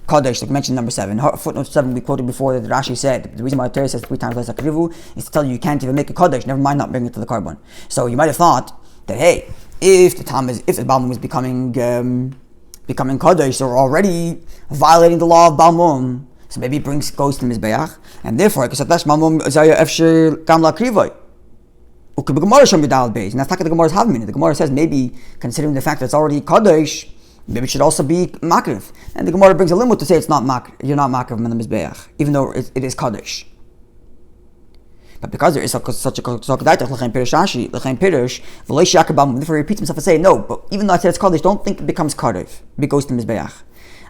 Kadesh, like mentioned number 7. Footnote 7 we quoted before that Rashi said the reason why the Torah says 3 times less akrivu is to tell you can't even make a Kadesh, never mind not bringing it to the carbon. So you might have thought that hey, if the Balmoon is becoming Kadesh, or already violating the law of Balmoon, so maybe it goes to Mizbeach, and therefore and that's not the Gemara's havmin. The Gemara says maybe considering the fact that it's already Kadesh, maybe it should also be makriv. And the Gemara brings a limit to say it's not makriv. You're not makriv in the Mizbeach, even though it is Kadesh. But because there is such a Kadaita, therefore he repeats himself and say, no, but even though I said it's Kadesh, don't think it becomes Kadesh. It goes to Mizbeach.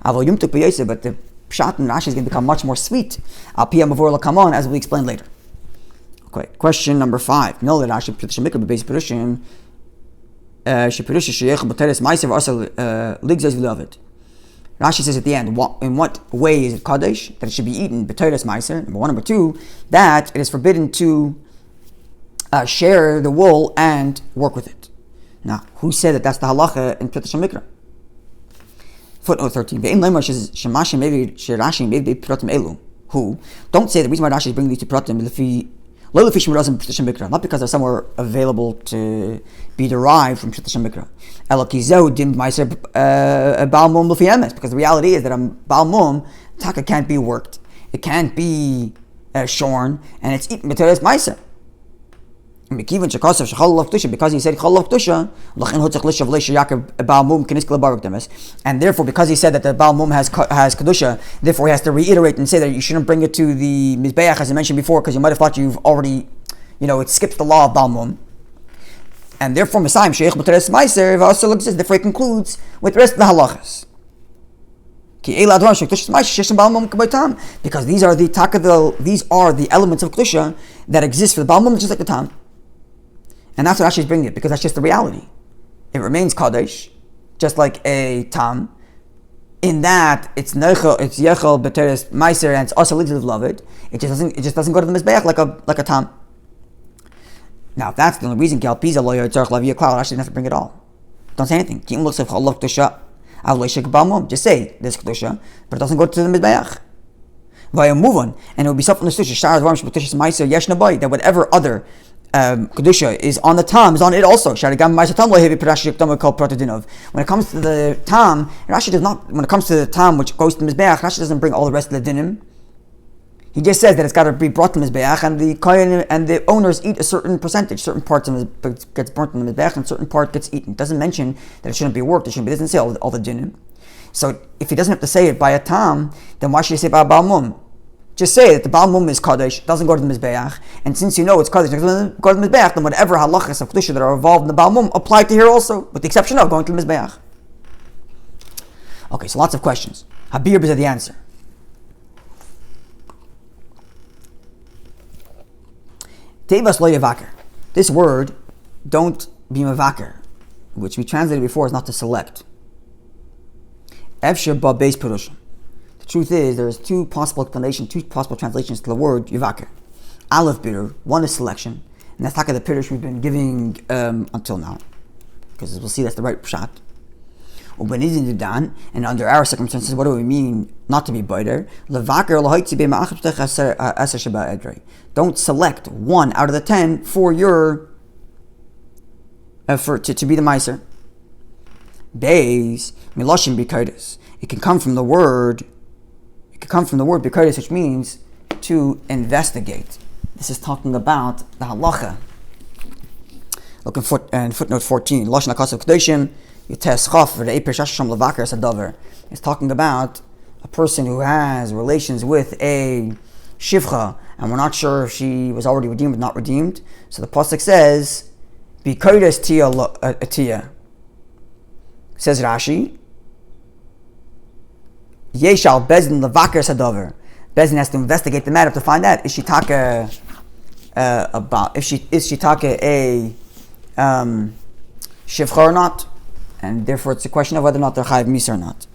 But the Pshat and Rashi is going to become much more sweet. Al Piyam Avor Lakamon, as we explain later. Okay, question number 5. No, that Rashi Pritashim Mikra Bebeis Pirushim Shepirusha Sheyech B'Teres Ma'aser V'Asal Ligzes V'Lavid. Rashi says at the end, in what way is it Kadesh? That it should be eaten B'Teres Ma'aser. Number 1. Number 2, that it is forbidden to share the wool and work with it. Now, who said that that's the halacha in Pritashim Mikra? Footnote 13. Who? Don't say the reason why Rashi is bringing these two pratim not because they're somewhere available to be derived from Pritashim Mikra. Because the reality is that a Balmoon taka can't be worked, it can't be shorn, and it's eaten b'teres ma'aser. Because he said Chalal Kadosha, and therefore because he said that the Balmoon has Kadosha, therefore he has to reiterate and say that you shouldn't bring it to the Mizbeach as I mentioned before, because you might have thought you've already, it skips the law of Balmoon. And therefore Messiah therefore he concludes with the rest of the halachas. Because these are the elements of Kadosha that exist for the Balmoon just like the Tam. And that's what Rashi is bringing it, because that's just the reality. It remains Kadesh, just like a Tam, in that it's Yechel B'Teres Ma'aser and it's also Ligzes V'Lavid. It just doesn't go to the Mizbeach like a Tam. Now, if that's the only reason, Rashi doesn't have to bring it all. Don't say anything. Just say there's Kadosha, but it doesn't go to the Mizbeach. Move on, and it will be self-understood that whatever other Kadisha is on the Tam, is on it also. When it comes to the Tam, Rashi does not, when it comes to the Tam which goes to Mizbeach, Rashi doesn't bring all the rest of the dinim. He just says that it's got to be brought to Mizbeach, and the kohen and the owners eat a certain percentage. Certain parts of it gets burnt in the Mizbeach, and certain part gets eaten. It doesn't mention that it shouldn't be worked. It doesn't say all the dinim. So if he doesn't have to say it by a Tam, then why should he say by a Balmoon? Just say that the Balmoon is Kadesh, doesn't go to the Mizbeach, and since you know it's Kadesh, doesn't go to the Mizbeach, then whatever halachas of Kadisha that are involved in the Balmoon apply to here also, with the exception of going to the Mizbeach. Okay, so lots of questions. Habir is the answer. Tevas lo yavaker. This word, don't be mavaker, which we translated before is not to select. Efshir ba beis perushim. The truth is, there's two possible translations to the word Yavaker. Aleph bitter, one is selection, and that's the pirush we've been giving until now, because we'll see that's the right pshat. And under our circumstances, what do we mean not to be biter? Don't select 1 out of the 10 for your to be the meiser. Days milashim b'kadis. It can come from the word b'kadis, which means to investigate. This is talking about the halacha. Look in footnote 14. Lashon hakasav kadoshim yites chaf v'rei pershasham levaker sadavar. It's talking about a person who has relations with a shivcha, and we're not sure if she was already redeemed or not redeemed. So the pasuk says, "B'kodesh tia." Says Rashi, "Yeshal bezdin levaker sadover." Bezdin has to investigate the matter to find out is she taka a shivcha or not, and therefore it's a question of whether or not they're chayiv misa or not.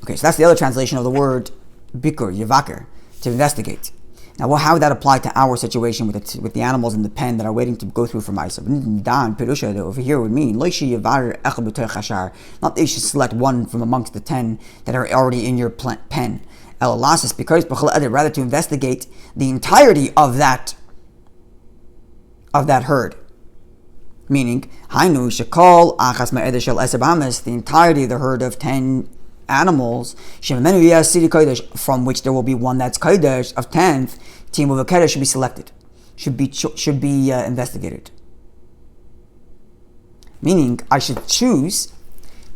Okay, so that's the other translation of the word bikur, yevaker, to investigate. Now, how would that apply to our situation with the animals in the pen that are waiting to go through for Ma'asav? Over here would mean not that you should select one from amongst the 10 that are already in your pen. Rather to investigate the entirety of that herd. Meaning, the entirety of the herd of 10 animals, from which there will be one that's Kadesh of 10th, team of a Kadesh should be selected, should be investigated. Meaning, I should choose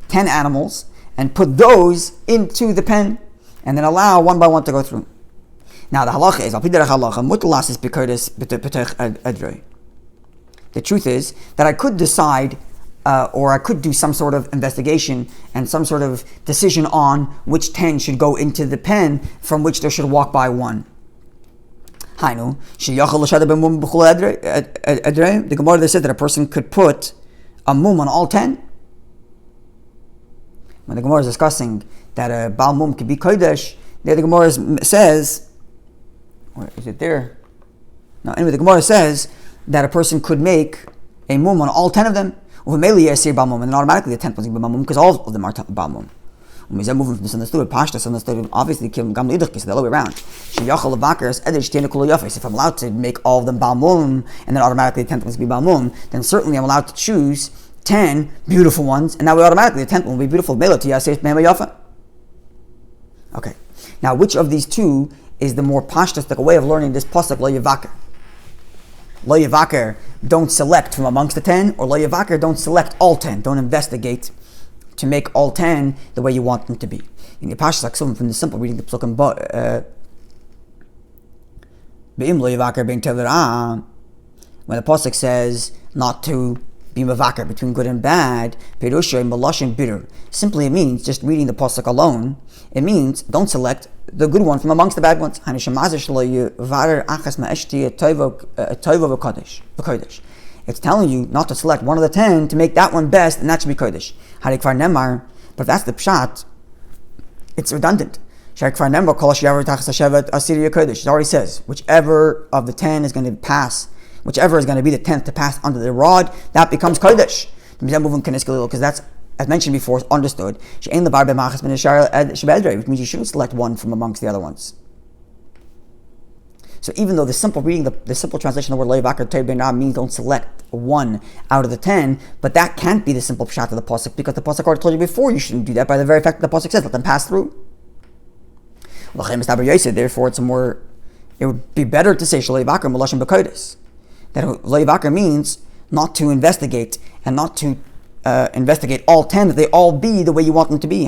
10 animals and put those into the pen, and then allow one by one to go through. Now the halacha is the truth is that I could decide or I could do some sort of investigation and some sort of decision on which 10 should go into the pen from which there should walk by one. The Gemara said that a person could put a mum on all 10. When the Gemara is discussing that a Balmoon could be Kadesh, there the Gemara says, where is it there? No, anyway, the Gemara says that a person could make a mum on all 10 of them. And then automatically the 10th was going to be Balmoon because all of them are Balmoon. Moving from this understood, Pashtas understood, obviously, the other way around. If I'm allowed to make all of them Balmoon, and then automatically the 10th one's going to be Balmoon, then certainly I'm allowed to choose 10 beautiful ones, and now automatically the 10th one will be beautiful. Okay, now which of these two is the more pashtastic way of learning this pasuk, lo yevaker? Lo yevaker, don't select from amongst the 10, or lo yevaker, don't select all 10, don't investigate to make all 10 the way you want them to be. In the Pashas from the simple reading, the Psukim, when the Pasuk says not to be mavakar between good and bad, simply it means, just reading the Pasuk alone, it means don't select the good one from amongst the bad ones. It's telling you not to select one of the 10 to make that one best, and that should be Kadesh. But if that's the pshat, it's redundant. It already says, whichever of the 10 is going to pass, whichever is going to be the 10th to pass under the rod, that becomes Kadesh. Because that's, as mentioned before, understood. Which means you shouldn't select one from amongst the other ones. So even though the simple reading, the simple translation of the word Leivakar means don't select one out of the 10, but that can't be the simple pshat of the pasuk, because the pasuk already told you before you shouldn't do that by the very fact that the pasuk says let them pass through. Therefore, it would be better to say Leivakar Melashim B'Kodesh. That Leivakar means not to investigate and not to investigate all 10, that they all be the way you want them to be.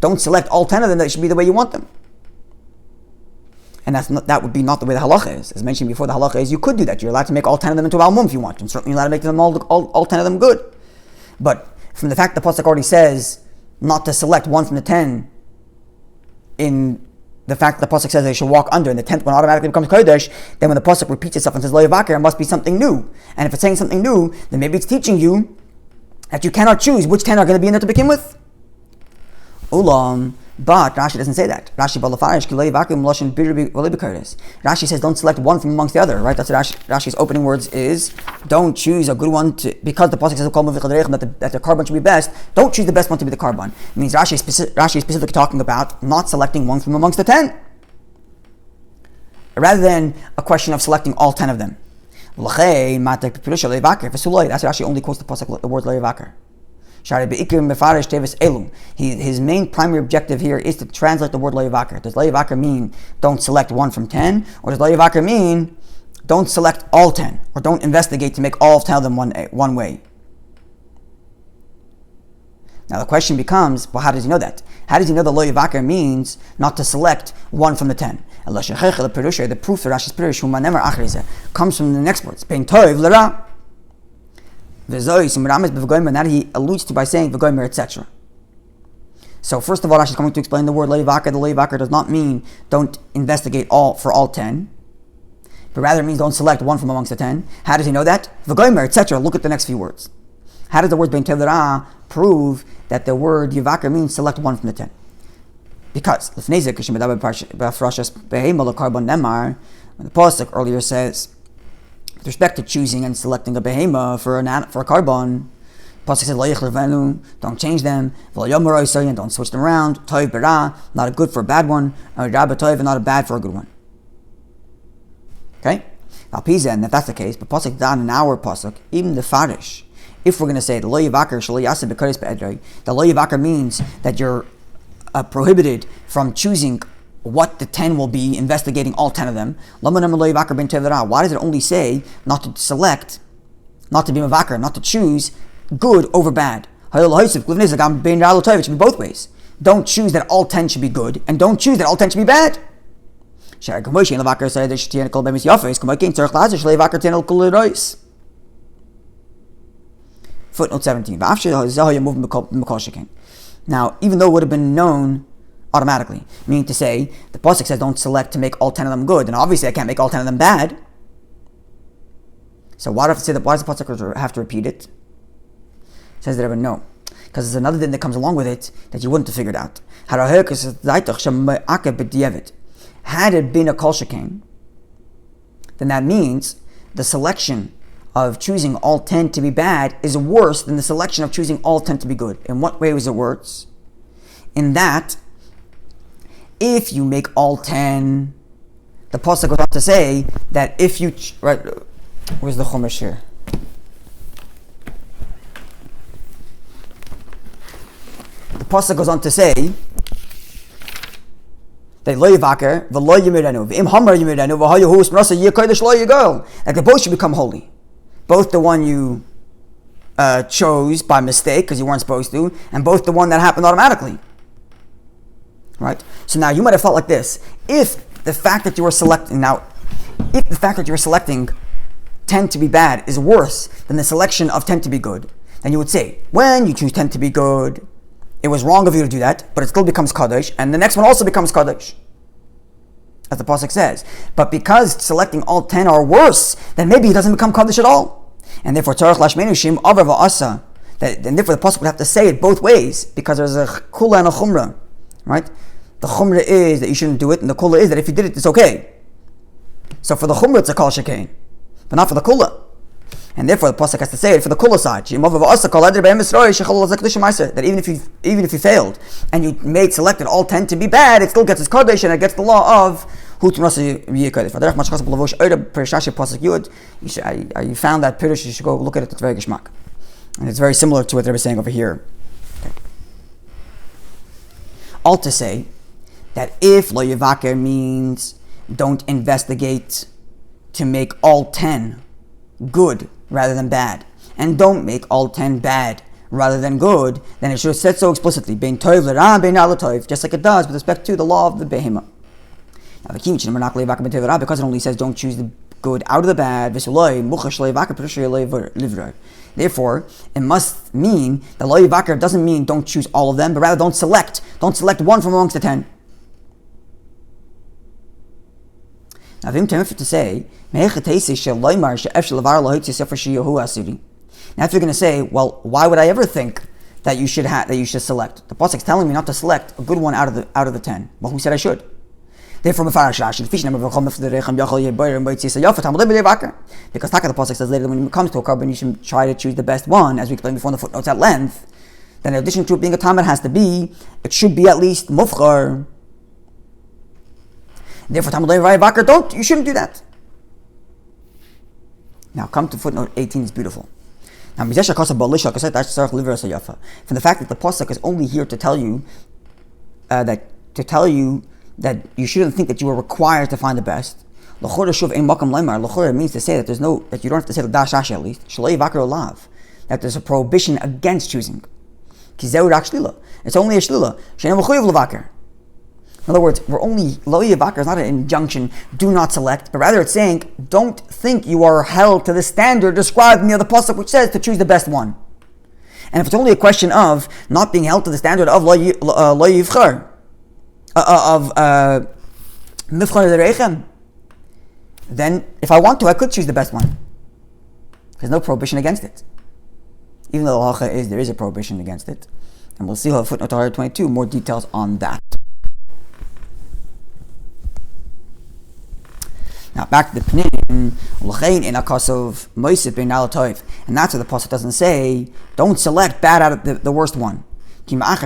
Don't select all 10 of them that should be the way you want them. And that would be not the way the halacha is. As mentioned before, the halacha is you could do that. You're allowed to make all 10 of them into Balmoon if you want. And certainly you're allowed to make them all 10 of them good. But from the fact the pasuk already says not to select one from the 10, in the fact that the pasuk says they should walk under, and the 10th one automatically becomes Kadesh, then when the pasuk repeats itself and says Lo Yevakar, it must be something new. And if it's saying something new, then maybe it's teaching you that you cannot choose which 10 are going to be in there to begin with. Ulam. But Rashi doesn't say that. Rashi says don't select one from amongst the other, right? That's what Rashi's opening words is. Don't choose a good one because the pasuk says that the carbon should be best. Don't choose the best one to be the carbon. It means Rashi is specifically talking about not selecting one from amongst the 10, rather than a question of selecting all 10 of them. That's Rashi only quotes the pasuk, the word Leivakar. His main primary objective here is to translate the word Leivakar. Does Leivakar mean don't select one from 10? Or does Leivakar mean don't select all 10? Or don't investigate to make all 10 of them one way? Now the question becomes, well, how does he know that? How does he know that lo yivakar means not to select one from the 10? The proof that Rashi's Pirush comes from the next words. Bein tov l'ra. That he alludes to by saying v'gomer, etc. So first of all, Rashi is coming to explain the word lo yivakar. The lo yivakar does not mean don't investigate all for all 10, but rather it means don't select one from amongst the 10. How does he know that? V'gomer, etc. Look at the next few words. How does the word bein tov l'ra prove that the word yivakar means select one from the 10? Because when the pasuk earlier says, with respect to choosing and selecting a behema for a carbon, pasuk says lo yichlevenu, don't change them, and don't switch them around. Tov b'ra, not a good for a bad one, and not a bad for a good one. Okay, and if that's the case, but pasuk down in our pasuk, even the farish, if we're going to say the lo yivakar shelo yaseh b'kadosh be'edrei, the lo yivakar means that you're prohibited from choosing what the 10 will be, investigating all 10 of them. Why does it only say not to select, not to be mavakar, not to choose good over bad? It should be both ways. Don't choose that all 10 should be good, and don't choose that all 10 should be bad. Footnote 17. Now, even though it would have been known automatically, meaning to say, the pasuk says don't select to make all 10 of them good, and obviously I can't make all 10 of them bad. So why do I have to say that? Why does the pasuk have to repeat it? It says that Rebbe, no, because there's another thing that comes along with it that you wouldn't have figured out. Had it been a Kosher king, then that means the selection of choosing all 10 to be bad is worse than the selection of choosing all 10 to be good. In what way was it worse? In that, if you make all 10, the pasuk goes on to say that if you... Right, where's the chumash here? The pasuk goes on to say that lo yivakar v'lo yimirenu v'im hamar yimirenu v'hayu hus m'rasa yikadosh lo yigal, that they both should become holy. Both the one you chose by mistake because you weren't supposed to, and both the one that happened automatically. Right? So now you might have felt like this: if the fact that you were selecting 10 to be bad is worse than the selection of 10 to be good, then you would say, when you choose 10 to be good, it was wrong of you to do that, but it still becomes Kadesh, and the next one also becomes Kadesh, as the pasuk says. But because selecting all 10 are worse, then maybe it doesn't become Kadesh at all. And therefore, Tzarech Lashmenu Shim Avar Va'asa, and therefore the pasuk would have to say it both ways, because there's a kula and a chumrah, right? The chumrah is that you shouldn't do it, and the kula is that if you did it, it's okay. So for the chumrah, it's a kol shekain, but not for the kula. And therefore, the pasuk has to say it for the kula side. That even if you failed and you selected all 10 to be bad, it still gets its kadesh and it gets the law of hutnasa yikadosh. You found that pirush. You should go look at it. It's very geshmak, and it's very similar to what they're saying over here. Okay. All to say that if lo yivakar means don't investigate to make all 10 good rather than bad, and don't make all 10 bad rather than good, then it should have said so explicitly, bein tov l'ra, bein ala tov, just like it does with respect to the law of the behema. Now, because it only says don't choose the good out of the bad, therefore, it must mean that lo yivakar doesn't mean don't choose all of them, but rather don't select one from amongst the 10. Now, if you're going to say, well, why would I ever think that you should select? The pasuk is telling me not to select a good one out of the 10. Well, who said I should? Therefore, because Taka the pasuk says later, when it comes to a carbon, you should try to choose the best one, as we explained before in the footnotes at length. Then, in addition to it being a tam, it should be at least Muffler. Therefore, you shouldn't do that. Now, come to footnote 18, it's beautiful. Now, from the fact that the pasuk is only here to tell you that you shouldn't think that you are required to find the best. L'chora means to say that that you don't have to say the dash at least. That there's a prohibition against choosing. It's only a shlila. In other words, we're only lo yivakar is not an injunction, do not select, but rather it's saying, don't think you are held to the standard described in the other pasuk, which says to choose the best one. And if it's only a question of not being held to the standard of lo yivchar, of mifchar dereichem, then if I want to, I could choose the best one. There's no prohibition against it. Even though the halacha is, there is a prohibition against it. And we'll see how footnote 22, more details on that. Now back to the Pnim, and that's what the pasuk doesn't say. Don't select bad out of the worst one. Because the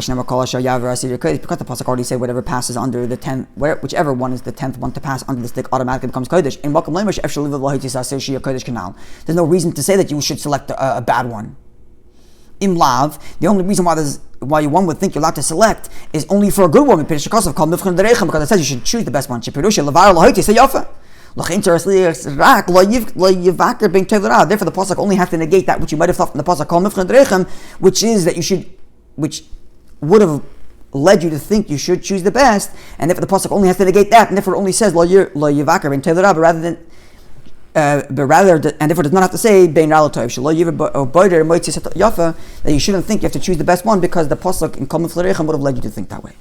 pasuk already said whatever passes under the 10th, whichever one is the 10th one to pass under the stick automatically becomes Kadesh. There's no reason to say that you should select a bad one. Imlav, the only reason why one would think you're allowed to select is only for a good one. Because it says you should choose the best one. Therefore, the pasuk only has to negate that which you might have thought from the pasuk, which would have led you to think you should choose the best, and therefore the pasuk only has to negate that, and therefore it only says lo yivakar ben tev rather than, and therefore does not have to say ben ralatoiv that you shouldn't think you have to choose the best one because the pasuk in Kol Miflarechem would have led you to think that way.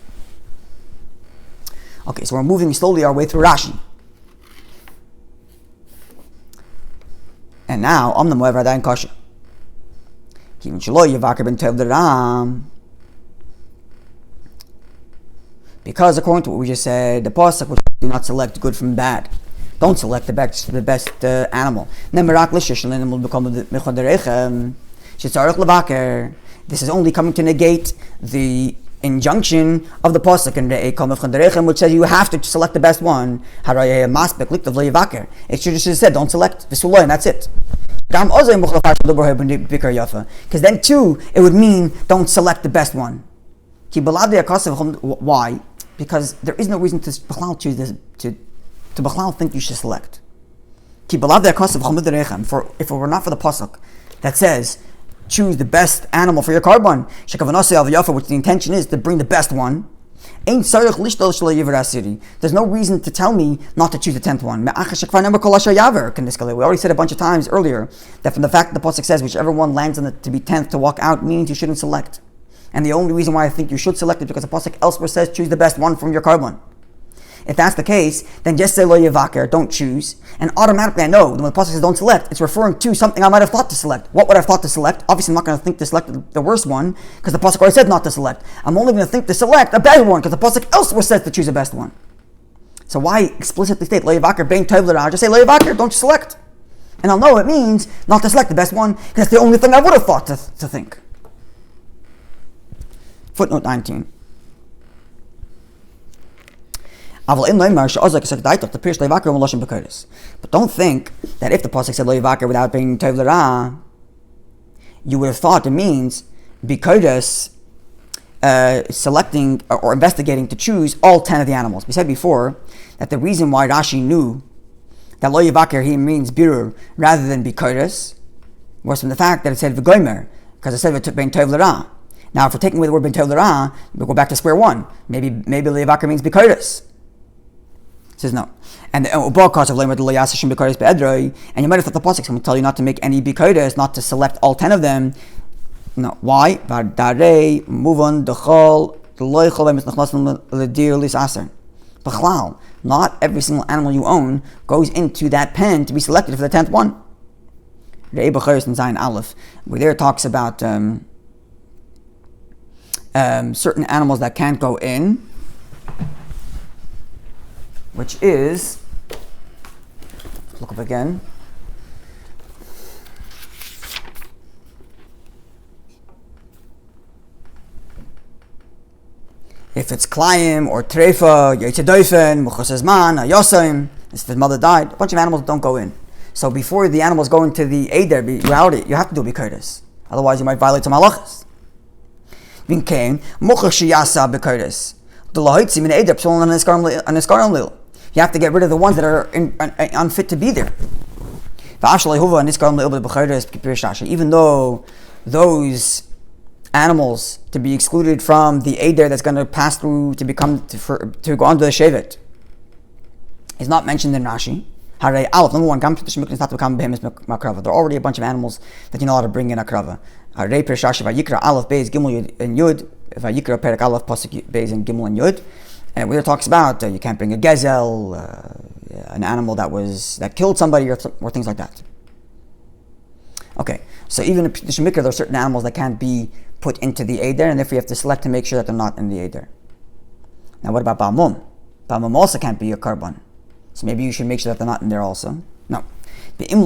Okay, so we're moving slowly our way through Rashi. And now, Kosher. Because according to what we just said, the pasuk would do not select good from bad. Don't select the best animal. This is only coming to negate the injunction of the pasuk in the which says you have to select the best one. It should just have said don't select, and that's it. Because then too it would mean don't select the best one. Why? Because there is no reason to choose this, to think you should select. For if it were not for the pasuk that says choose the best animal for your carbon, which the intention is to bring the best one, there's no reason to tell me not to choose the 10th one. We already said a bunch of times earlier that from the fact that the pasuk says whichever one lands on to be 10th to walk out means you shouldn't select. And the only reason why I think you should select is because the pasuk elsewhere says choose the best one from your carbon. If that's the case, then just say lo yivakar, don't choose, and automatically I know when the pasuk says don't select, it's referring to something I might have thought to select. What would I have thought to select? Obviously, I'm not going to think to select the worst one because the pasuk already said not to select. I'm only going to think to select a better one because the pasuk elsewhere says to choose the best one. So why explicitly state lo yivakar bein tov l'ra? Just say lo yivakar, don't select, and I'll know it means not to select the best one because that's the only thing I would have thought to think. Footnote 19. But don't think that if the pasuk said lo yivakar without being tov l'ra, you would have thought it means b'kodesh selecting or investigating to choose all 10 of the animals. We said before that the reason why Rashi knew that lo yivakar here means birur rather than b'kodesh was from the fact that it said v'gomer, because it said bein tov l'ra. Now, if we're taking away the word bein tov l'ra, we'll go back to square one. Maybe lo yivakar means b'kodesh. It says no. And you might have thought the pasuk will tell you not to make any bikodes, not to select all 10 of them. No. Why? Not every single animal you own goes into that pen to be selected for the 10th one. Rebbe in Zayin Aleph, where there talks about certain animals that can't go in, which is, look up again. If it's Klayim or Trefa, Yetzedoifen, Muchosezman, Ayosim, if his mother died, a bunch of animals don't go in. So before the animals go into the Eider, reality, you have to do B'Kodesh. Otherwise you might violate some halachas. Vinkein, Muchoshiyasa B'Kodesh. You have to get rid of the ones that are unfit to be there. Even though those animals to be excluded from the Eder that's going to pass through to go onto the Shevet is not mentioned in Rashi. Number one, there are already a bunch of animals that you're not allowed to bring in Akrava. Vayikra Aleph Beis Gimel Yud and Yud. Vayikra Perek Aleph Pasuk Beis and Gimel and Yud. And where it talks about you can't bring a gazelle, an animal that killed somebody, or things like that. Okay, so even in the Shemikra, there are certain animals that can't be put into the Eder, and therefore you have to select to make sure that they're not in the Eder. Now, what about Balmoon? Balmoon also can't be a carbon. So maybe you should make sure that they're not in there also. No. If we didn't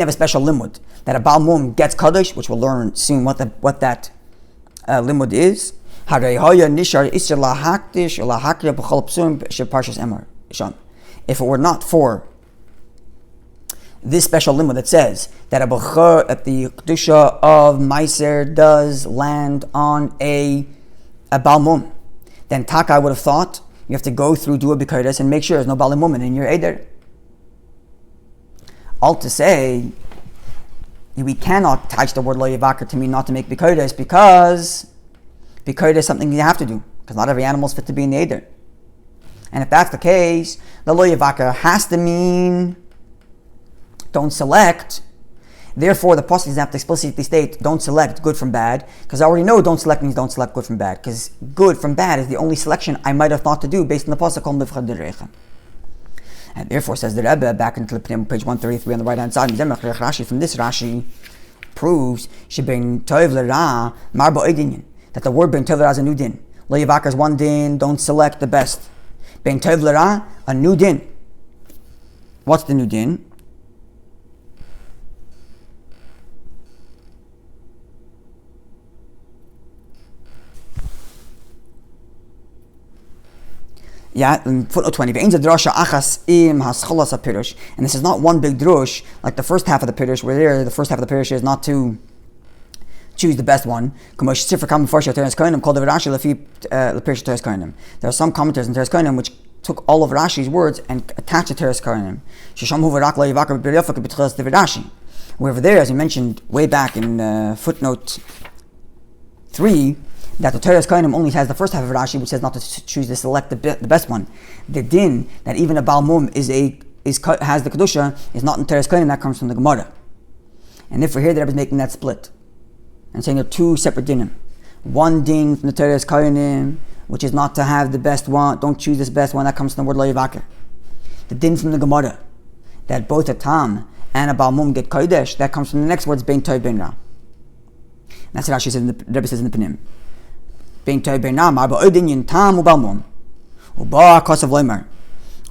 have a special limud, that a Balmoon gets Kadesh, which we'll learn soon what that limud is, if it were not for this special limud that says that the Kadisha of Meiser does land on a Balmoon, then Taka would have thought you have to go through Dua B'Kadosh and make sure there's no Balmoon in your Eder. All to say, we cannot touch the word Lo Yivakar to mean not to make B'Kadosh because B'Kadosh is something you have to do, because not every animal is fit to be in the Eder. And if that's the case, the Lo Yivakar has to mean don't select. Therefore, the pasuk doesn't have to explicitly state don't select good from bad, because I already know don't select means don't select good from bad, because good from bad is the only selection I might have thought to do based on the pasuk called Mivcha Derive. And therefore, says the Rebbe back into page 133 on the right hand side, Rashi, from this Rashi proves that the word ben tov l'ra is a new din. Lo yivakar is one din, don't select the best. Ben tov l'ra, a new din. What's the new din? Yeah, in footnote 20, and this is not one big drush like the first half of the pirush, where the first half of the pirush is not to choose the best one. There are some commentators in Teres Kohanim which took all of Rashi's words and attached to Teres Kohanim. Wherever there, as we mentioned way back in footnote 3, that the Teres Kohanim only has the first half of Rashi, which says not to choose to select the best one. The din that even a Balmoon has the Kadosha is not in Teres Kohanim, that comes from the Gemara. And if we're here, the Rebbe is making that split and saying there are two separate dinim. One din from the Teres Kohanim, which is not to have the best one, don't choose this best one, that comes from the word Lo Yivakar. The din from the Gemara, that both a Tam and a Balmoon get Kadesh, that comes from the next words, Ben Tov Ben Ra. That's what Rashi says, the Rebbe says in the Panim. Ben Tov Ben Ra, Marba Odinyan Tam uBalmoon. Uba Kosav Loimer.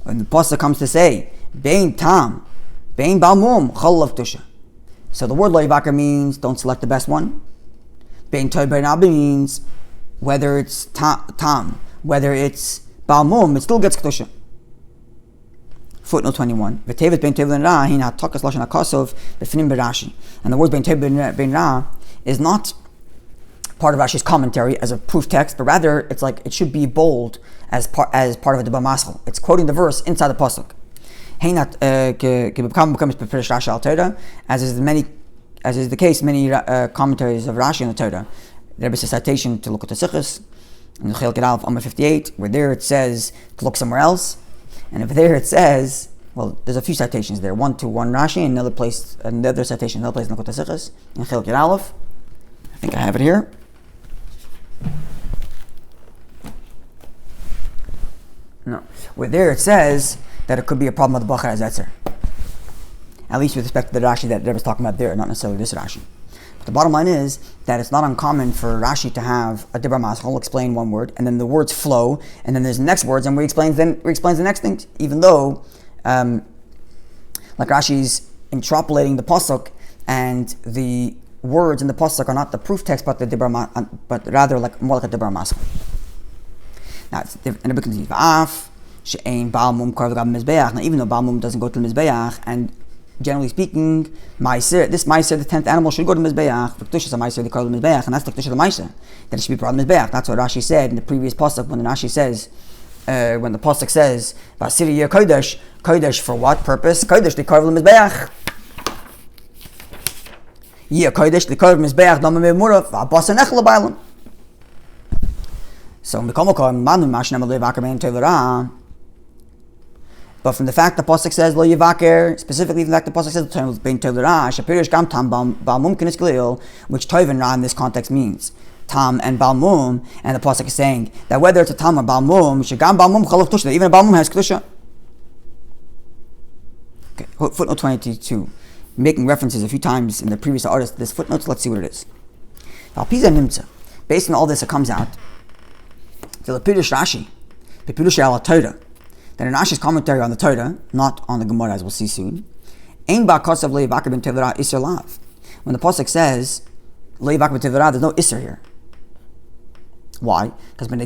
When the pasuk comes to say, Ben Tam, Ben Balmoon, Chol Tusha. So the word Lo Yivakar means don't select the best one. Ben Tov Ben Ra means whether it's Tam, whether it's Balmoon, it still gets Kadosha. Footnote 21. V'tevet Ben Tov Ben Ra, hina takas lashon hakosov b'finim b'Rashi. And the word Ben Tov Ben Ra is not part of Rashi's commentary as a proof text, but rather it's like it should be bold as part of a Dibba Maschel. It's quoting the verse inside the pasuk. As is the case, many commentaries of Rashi in the Torah. There is a citation to Likkutei Sichos in Chelek Amar 58, where there it says to look somewhere else, and if there it says, well, there's a few citations there. One Rashi, and another citation, another place in Likkutei Sichos in Chelek Aleph. I think I have it here. No, where there it says that it could be a problem with the Bachar Azetzer. At least with respect to the Rashi that Rebbe is talking about there, not necessarily this Rashi. But the bottom line is that it's not uncommon for Rashi to have a Dibra Maschal, explain one word, and then the words flow, and then there's the next words, and where he explains the next thing, even though, like Rashi's interpolating the pasuk, and the words in the pasuk are not the proof text, but rather more like a Dibra Maschal. Now, and it continues. Now, even though Balmoon doesn't go to the Mizbeach, and generally speaking, this Meiser, the 10th animal, should go to the Mizbeach. Kadosha is a Meiser, they call it the Mizbeach, and that's the Kadosha of the Meiser. That it should be brought to the Mizbeach. That's what Rashi said in the previous pasuk, when the Rashi says, when the pasuk says, Vasiri Kadesh, Kadesh for what purpose? Kadesh, they carve the Mizbeach. Yeh Kadesh the Kadesh Mizbeach Dama Murav Abbas and Echel Bailam. So Mikomokar Manu Mashnam Levaker Ben Tevera. But from the fact the pasuk says Lo Yevaker, specifically from the fact the pasuk says the term Ben Tevera, Shapirish Gam Tam Balmoon Kinis Glil, which Toivin Ra in this context means Tam and Balmoon, and the pasuk is saying that whether it's a Tam or Balmoon, Shagam Balmoon Chalav Kadosha, even a Balmoon has Kadosha. Okay, footnote 22. Making references a few times in the previous artist to this footnote, so let's see what it is. Based on all this, it comes out the Pirush Rashi, the Pirush al Torah, that in Rashi's commentary on the Torah, not on the Gemara as we'll see soon, Ein ba kasav lo yivakar ben tevera iser lav. When the pasuk says lo yivakar ben tevera, there's no iser here. Why? Because when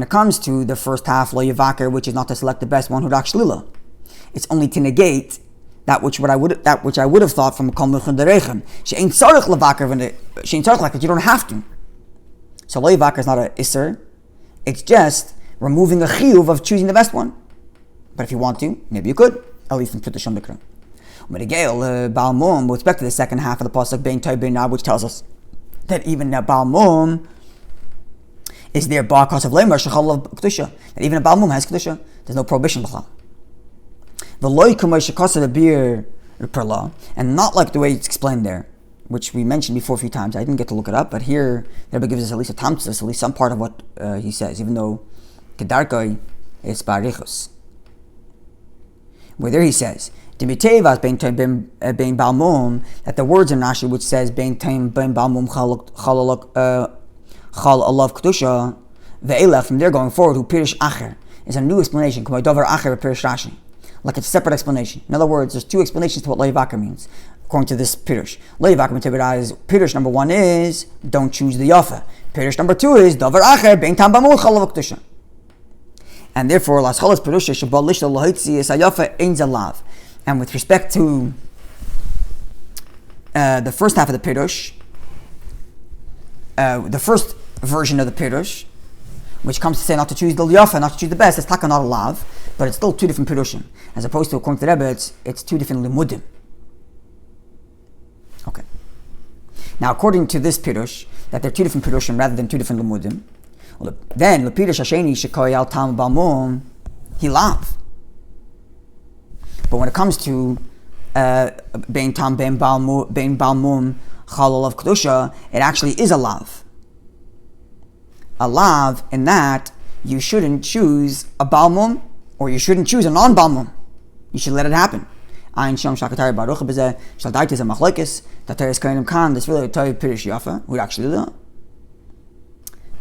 it comes to the first half lo yivakar, which is not to select the best one who shlila, it's only to negate that which I would have thought from a kol milchum derechem. She'ein tzarich levakar she'ein tzarich like that you don't have to. So lo yivakar is not an iser; it's just removing a chiyuv of choosing the best one. But if you want to, maybe you could. At least in Pruta Shom Bikra. But again, Balmoon, with respect to the second half of the pasuk bein toy bein which tells us that even a Balmoon is there bar kasav lemer shechal of Kadisha. That even a Balmoon has Kadisha. There's no prohibition b'chal. The loy kumay shekasa the beer per law, and not like the way it's explained there, which we mentioned before a few times. I didn't get to look it up, but here the Rebbe gives us at least a tamtzis, at least some part of what he says, even though kedarkoi is barichos. Where there he says, Dimitevas bein Balmoon, that the words in Rashi which says bein Balmoon chal alav Kadosha, ve'elach, from there going forward, who pirish acher, is a new explanation, kumay dover acher pirish Rashi. Like it's a separate explanation. In other words, there's two explanations to what lo yivakar means, according to this pirush. Lo yivakar is pirush number one is don't choose the yafa. Pirush number two is davar acher bein tam b'mul chalav Kadosha. And therefore, las chalas pirusha shabal lishla lahitzi is ayafa ein zalav. And with respect to the first half of the pirush, the first version of the pirush, which comes to say not to choose the yafa, not to choose the best, it's taka not a lav, but it's still two different pirushim. As opposed to, according to the Rebbe, it's two different limudim. Okay. Now, according to this pirush, that they're two different pirushim rather than two different limudim, then the pirush hasheni shekoy al tam balmoon he lav. But when it comes to bein tam bein balmoon chal of Kadosha, it actually is a lav. A lav in that you shouldn't choose a balmoon or you shouldn't choose a non-balmoon. You should let it happen. Ein sham shakatari baruch b'zeh shaldait is a machlekes tateres kainim kan. This really toy pirish yafa would actually do.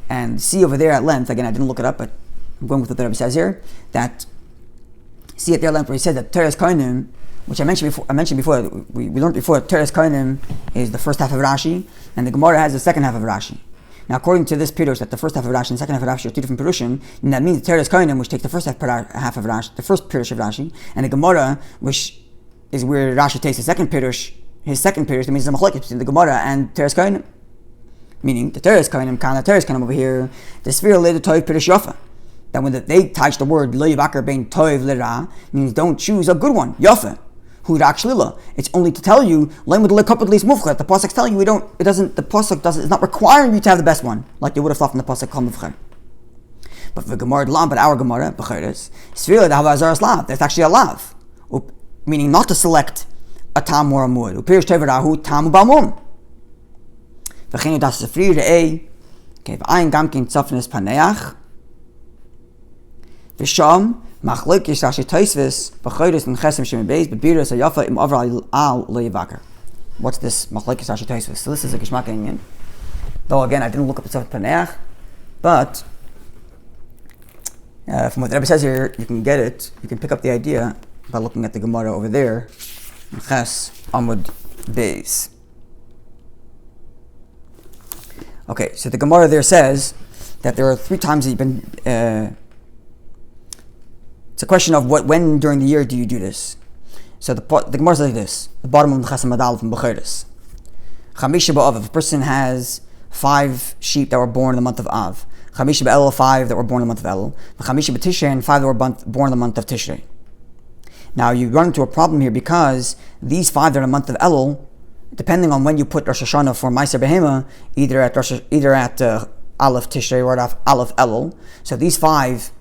And see over there at length. Again, I didn't look it up, but I'm going with what the Rebbe says here. That see at their length where he said that teres kainim, which I mentioned before. We learned before. Teres kainim is the first half of Rashi, and the Gemara has the second half of Rashi. Now, according to this pirush, that the first half of Rashi and the second half of Rashi are two different pirushim, and that means the Teres Kohanim, which takes the first half of Rashi, the first pirush of Rashi, and the Gemara, which is where Rashi takes the second pirush, his second pirush, that means the machlekes between the Gemara and Teres Kohanim. Meaning, the Teres Kohanim over here, the sphere related to pirush yafa. That when they touch the word lo yivakar bein toiv lera, means don't choose a good one, yafa. It's only to tell you the pasuk tell you it's not requiring you to have the best one, like you would have thought from the pasuk kol muvcher. But for Gemara but our Gemara b'cheres svila dahavazar slav, that's actually a lav, meaning not to select a tam or a mud. Upirish teverahu tam balmoon. V'chenu das sefri re'ei kevayin gamkin tzafnes paneach v'sham. Machlok is Rashi Taisvis b'chodes and chesem shemibeis b'biras hayafa im avra al lo yivakar. What's this machlok is Rashi Taisvis? So this is a geshmak inyan. Though again, I didn't look up the Tzaf Paneach, but from what the Rebbe says here, you can get it. You can pick up the idea by looking at the Gemara over there, Ches Amud Beis. Okay, so the Gemara there says that there are 3 times that you've been. It's a question of when during the year do you do this. So the Gemara says like this: the bottom of the Chesam Adal from Bechiris. Chamisha ba'av. If a person has 5 sheep that were born in the month of Av, Chamisha ba'elul 5 that were born in the month of Elul, Chamisha b'Tishrei and 5 that were born in the month of Tishrei. Now you run into a problem here because these 5 that are in the month of Elul depending on when you put Rosh Hashanah for Meiser Behema, either at Aleph Tishrei or at Aleph Elul. So these 5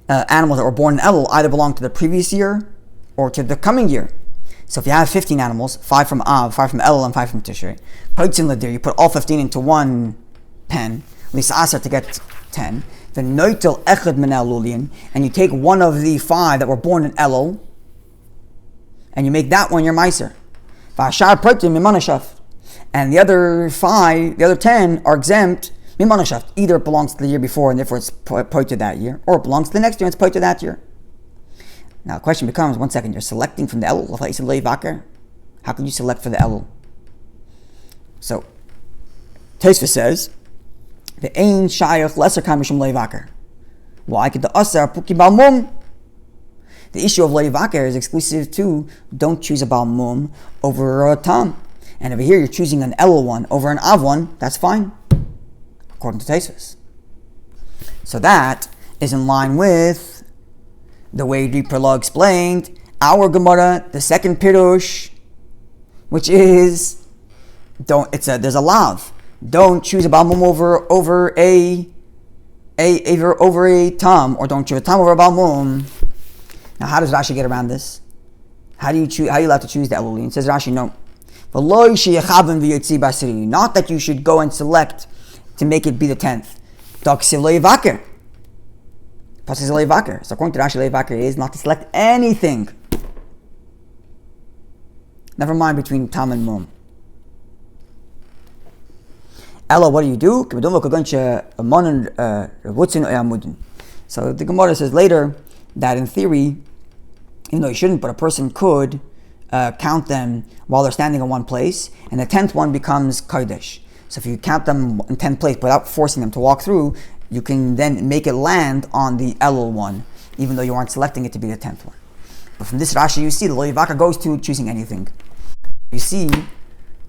animals that were born in Elul either belong to the previous year or to the coming year. So if you have 15 animals, 5 from Av, 5 from Elul, and 5 from Tishrei, you put all 15 into one pen, Lisasa to get 10. Then Noitel Echad Min Elulian, and you take one of the 5 that were born in Elul, and you make that one your Meiser. V'ashar Protim Mimanashaft. And the other 10 are exempt Mimanashaft. Either it belongs to the year before and therefore it's pointed that year, or it belongs to the next year and it's pointed that year. Now the question becomes, one second, you're selecting from the Elul. How can you select for the Elul? So, Tosfos says, the Ein Shayach Lesser Kamishum Leivaker. Why? The Asar Puki Balmoon. The issue of Leivaker is exclusive to don't choose a Balmoon over a Tam. And over here you're choosing an Elul one over an Av one, that's fine, according to Tosfos. So that is in line with the way Rebbe explained our Gemara, the second Pirush, which is there's a lav. Don't choose a Balmoon over a Tam, or don't choose a Tam over a Balmoon. Now, how does Rashi get around this? How do you allowed to choose the Elul? It says Rashi, no. Not that you should go and select to make it be the 10th. So according to Rashi, Leivakir is not to select anything. Never mind between Tam and Mum. Ella, what do you do? So the Gemara says later that in theory, even though you shouldn't, but a person could count them while they're standing in one place, and the 10th one becomes Kadesh. So if you count them in 10th place without forcing them to walk through, you can then make it land on the Elul one, even though you aren't selecting it to be the 10th one. But from this Rashi, you see the Leivaka goes to choosing anything. You see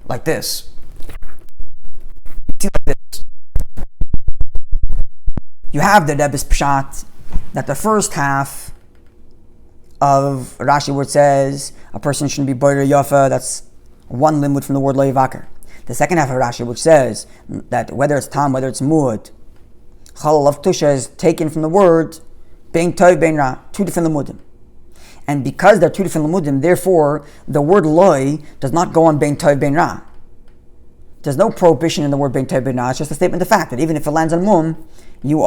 like this. You have the Rebbe's Pshat that the first half of Rashi where it says a person shouldn't be Boyer Yafa, that's one limud from the word Leivakar. The second half of Rashi which says that whether it's Tam, whether it's Muad, Chalal of Tusha is taken from the word Bein Tov, Bein Ra, 2 different limudim. And because they're 2 different limudim, therefore the word Loi does not go on Bein Tov, Bein Ra. There's no prohibition in the word Bein Tov, Bein Ra. It's just a statement of fact that even if it lands on Mum, you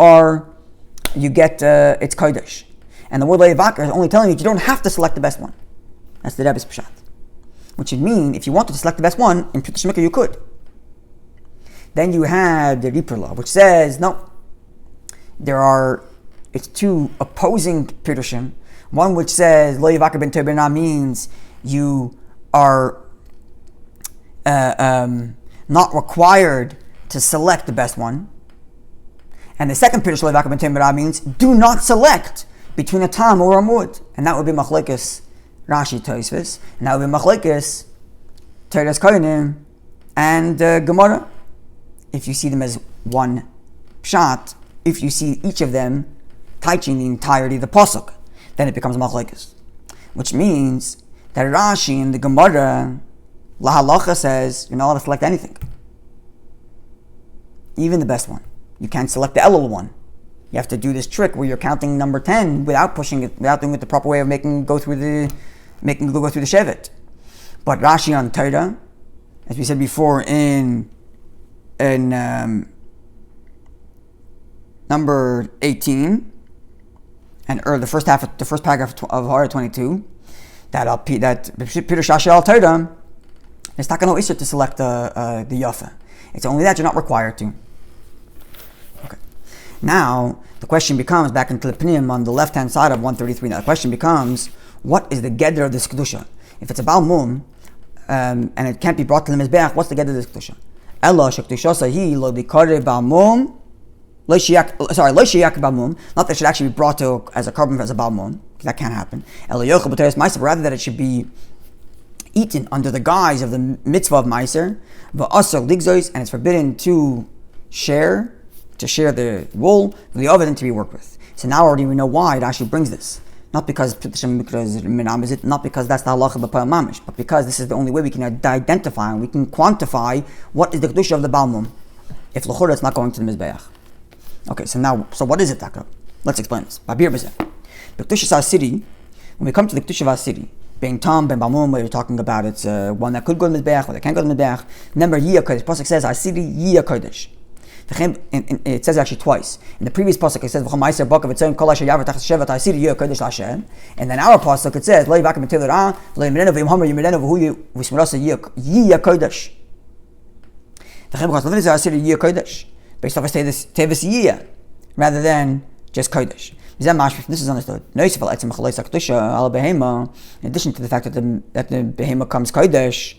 get it's Kadesh. And the word Leivakar is only telling you don't have to select the best one. That's the Rebbe's Pshat. Which would mean if you wanted to select the best one, in Pritah Shemikah you could. Then you had the Reaper law, which says no. It's 2 opposing Pirushim. One which says Leivakar ben Tov ben Ra means you are not required to select the best one. And the second Pirush Leivakar ben Tov ben Ra means do not select between a Tam or a Mud. And that would be Machlekes Rashi Tosfos. And that would be Machlekes Teres Kohanim and Gemara. If you see them as one Pshat, if you see each of them touching the entirety of the Pasuk, then it becomes Machlekes. Which means that Rashi in the Gemara, Lahalacha says, you're not allowed to select anything. Even the best one. You can't select the Elul one. You have to do this trick where you're counting number 10 without pushing it, without doing it the proper way of making it go through the Shevet. But Rashi on Torah, as we said before in number 18, and the first paragraph of Hara 22, that Peter Shashi al Torah, there's not no issue to select the Yafa. It's only that you're not required to. Okay. Now the question becomes, back into the Pniim on the left-hand side of 133. Now the question becomes, what is the Gedder of this Kadosha? If it's a Balmoon and it can't be brought to the Mizbeach, what's the Gedder of this Kadosha? Ella Shekdusha hi lo dikare Balmoon. Lo shiyak Balmoon. Not that it should actually be brought to as a carbon as a Balmoon, because that can't happen. Ella Yochel B'Teres Meiser, rather that it should be eaten under the guise of the mitzvah of Meiser. V'asar ligzois, and it's forbidden to share the wool, the oven, to be worked with. So now already we know why Rashi brings this. Not because not because that's the halacha b'payil mamish, but because this is the only way we can identify and we can quantify what is the Kadusha of the Balmoon. If l'chora it's not going to the Mizbeach. Okay, so what is it, Taka? Let's explain this. Bechukosay city. When we come to the Kadisha of our city, being Tom, Ben Balmoon, where you're talking about it's one that could go to the Mizbeach, or that can't go to the Mizbeach. Remember, Yiyah Kodesh. Pasuk says, our city, Yiyah Kodesh. It says actually twice. In the previous pasuk it says, and then our pasuk it says, based off tevis yiyah, rather than just kodesh. This is understood. In addition to the fact that the behema comes kodesh,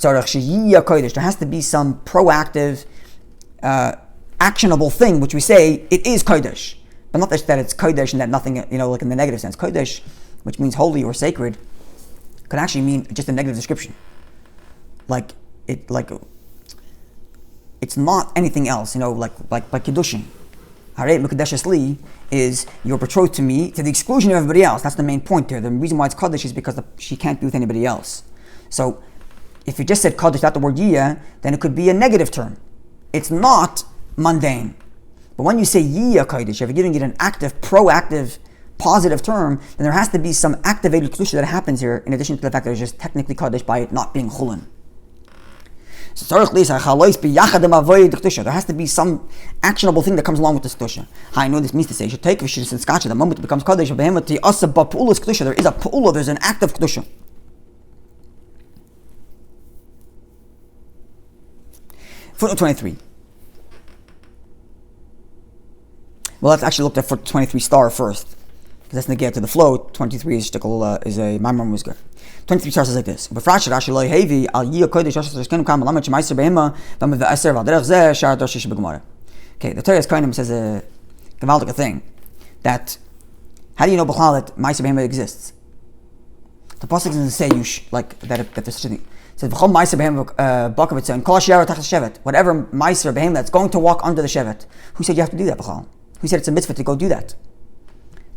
there has to be some proactive, actionable thing which we say it is kodesh, but not that it's kodesh and that nothing, like in the negative sense. Kodesh, which means holy or sacred, could actually mean just a negative description. It's not anything else. Like Kedushin. Harei Mekadesh Li is you're betrothed to me to the exclusion of everybody else. That's the main point here. The reason why it's Kadesh is because she can't be with anybody else. So if you just said Kadesh without the word Yiyah, then it could be a negative term. It's not mundane. But when you say Yiyah Kadesh, if you're giving it an active, proactive, positive term, then there has to be some activated Kadusha that happens here, in addition to the fact that it's just technically Kadesh by it not being Chulin. So there has to be some actionable thing that comes along with this Kadusha. I know this means to say, you should take Vishis and Skacha, the moment it becomes Kadesh, there is a Pa'ula, there's an active Kadusha. Footnote 23. Well, let's actually look at footnote 23 star first, because that's negate to the flow. 23 is a Maimar Musgar. 23 starts like this. Okay, the Torah Kohanim says a gewaltige thing, that how do you know B'chlal that Ma'aser Behema exists? The pasuk doesn't say that there's such a thing. It says V'chol Ma'aser Behema Bakavitza and Kol Shiara Tachas Shevet. Whatever Ma'aser Behema that's going to walk under the Shevet. Who said you have to do that, B'chlal? Who said it's a mitzvah to go do that?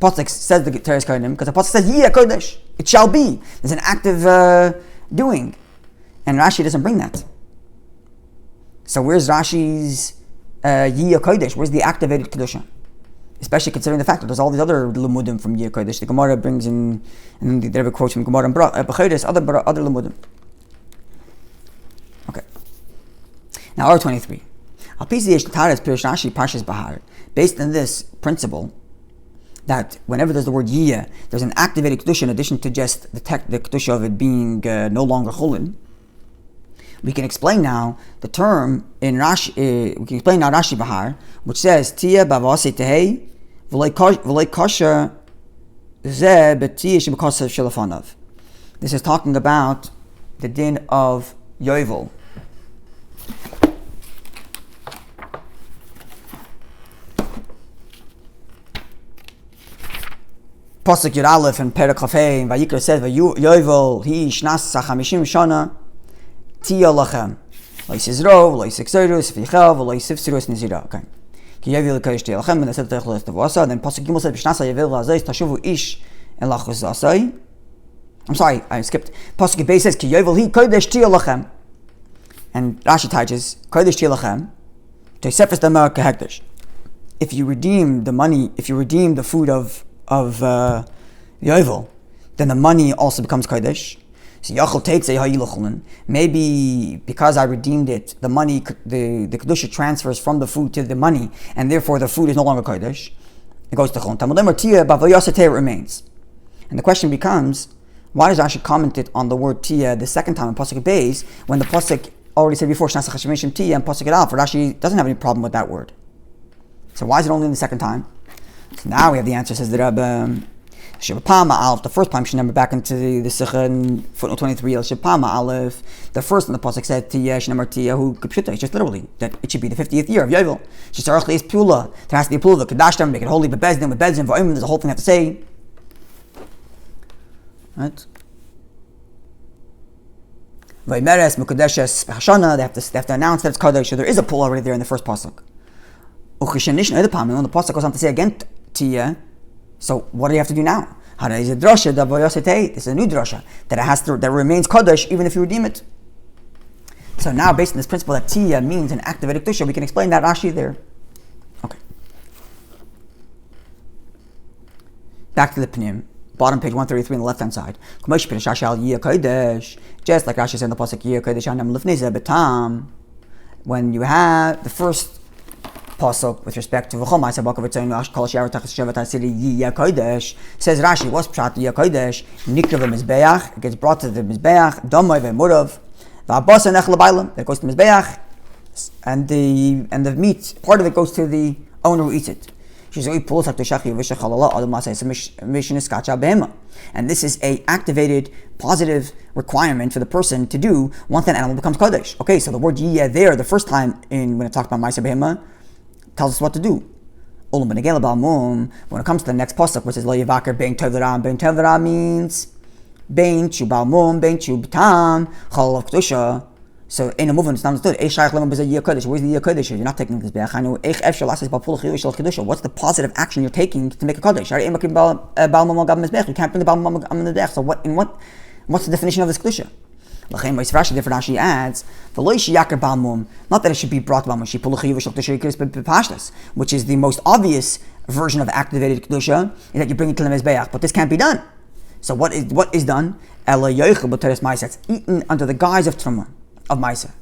Pasuk says the Torah Kohanim because the pasuk says Yiyah Kodesh. It shall be. There's an active doing, and Rashi doesn't bring that. So where's Rashi's Yiyah Kodesh? Where's the activated Kadosha? Especially considering the fact that there's all these other Limudim from Yiyah Kodesh. The Gemara brings in, and the Rebbe quotes from Gemara and Bechukosay, other Limudim. Okay. Now R23. Based on this principle, that whenever there's the word Yiyah, there's an activated Kadusha in addition to just the Kadusha of it being no longer Chulin. We can explain now the term in Rashi. We can explain now Rashi Bahar, which says Tia Bavase Tehei V'lei Kosher Zeh B'Tia Sheb'Kosher Shelafanav. This is talking about the din of Yovel. Pasuk Yud Aleph and Perek Chafei and Vayikra says Yovel Hi Shnas Sachamishim Shana Tia Lachem Lo Yisizro Lo Yisixerus V'Yichel Lo Yisifsirus Nizira. Okay. Ki Yovel Kodesh Tia Lachem and the Seder Techles Tavasa. Then Pasuk Gimel said B'Shnasa Yovel Lazais Tashuvu Ish Elachus Zasai. I'm sorry, I skipped. Pasuk Yibei says Ki Yovel Hi Kodesh Tia Lachem, and Rashi teaches Kodesh Tia Lachem Tosefes Damer Kehekdesh. If you redeem the money, if you redeem the food of Yovel, then the money also becomes Kadesh. So Yachol Teitzei Ha'ilachulin. Maybe because I redeemed it, the money, the Kadosha transfers from the food to the money, and therefore the food is no longer Kadesh. It goes to Chulin. Tamudim or Tia, but Vayasatei remains. And the question becomes, why does Rashi comment it on the word Tia the second time in Pasuk Beis, when the Pasuk already said before Shnasa Chashemishim Tia and Pasuk Alf? Rashi doesn't have any problem with that word. So why is it only in the second time? So now we have the answer, says the Rebbe. Shepama Aleph, the first time she numbered back into the Sikha in footnote 23. Shepama Aleph, the first in the pasuk said Tia, Shnamar Tia, who Kapshuta, it's just literally that it should be the 50th year of Yovel. Shesarachli is Pula. There has to be a Pula, the Kadasha, make it holy, but Bezdin, with Bezdin, Va'im, there's a whole thing I have to say. Right? Vaimeres, Mukadeshes, Hashana, they have to announce that it's Kadesh. So there is a Pula already there in the first pasuk. When the pasuk goes on to say again Tia, so what do you have to do now? This is a new drasha that remains Kadesh even if you redeem it. So now, based on this principle that Tiya means an activated Kadosha, we can explain that Rashi there. Okay. Back to the Pnim. Bottom page 133 on the left-hand side. Just like Rashi said in the pasuk Yeh Kadesh, when you have the first pasuk with respect to V'chol Ma'aser Bakav V'tzayin Kol She'ar Tachas Shevet HaSiri Yeh Kadesh, says Rashi, what's Pshat Yeh Kadesh? Nikra v'Mizbeach, it gets brought to the Mizbeach, Damai v'Murav, V'Abasa Nech L'Bailam, it goes to Mizbeach, and the meat, part of it goes to the owner who eats it. And this is a activated positive requirement for the person to do once that animal becomes Kadesh. Okay, so the word Yeh there, the first time when it talks about Ma'aser Behema, tells us what to do. When it comes to the next pasuk, which is Lo Yevaker Bein Tov L'Ra, Bein Tov L'Ra means Bein Chu Balmoon, Bein Chu B'tam, Chol of Kadosha. So in a movement, it's not understood. Where's the Yeh Kadesh? You're not taking this back. What's the positive action you're taking to make a Kadesh? You can't bring the Balmoon on the deck. So what's the definition of this Kadisha? Rashi adds, not that it should be brought Balmoon, which is the most obvious version of activated Kadisha, is that you bring it to the Mizbeach, but this can't be done. So what is done? It's eaten under the guise of Truma, of Ma'aser.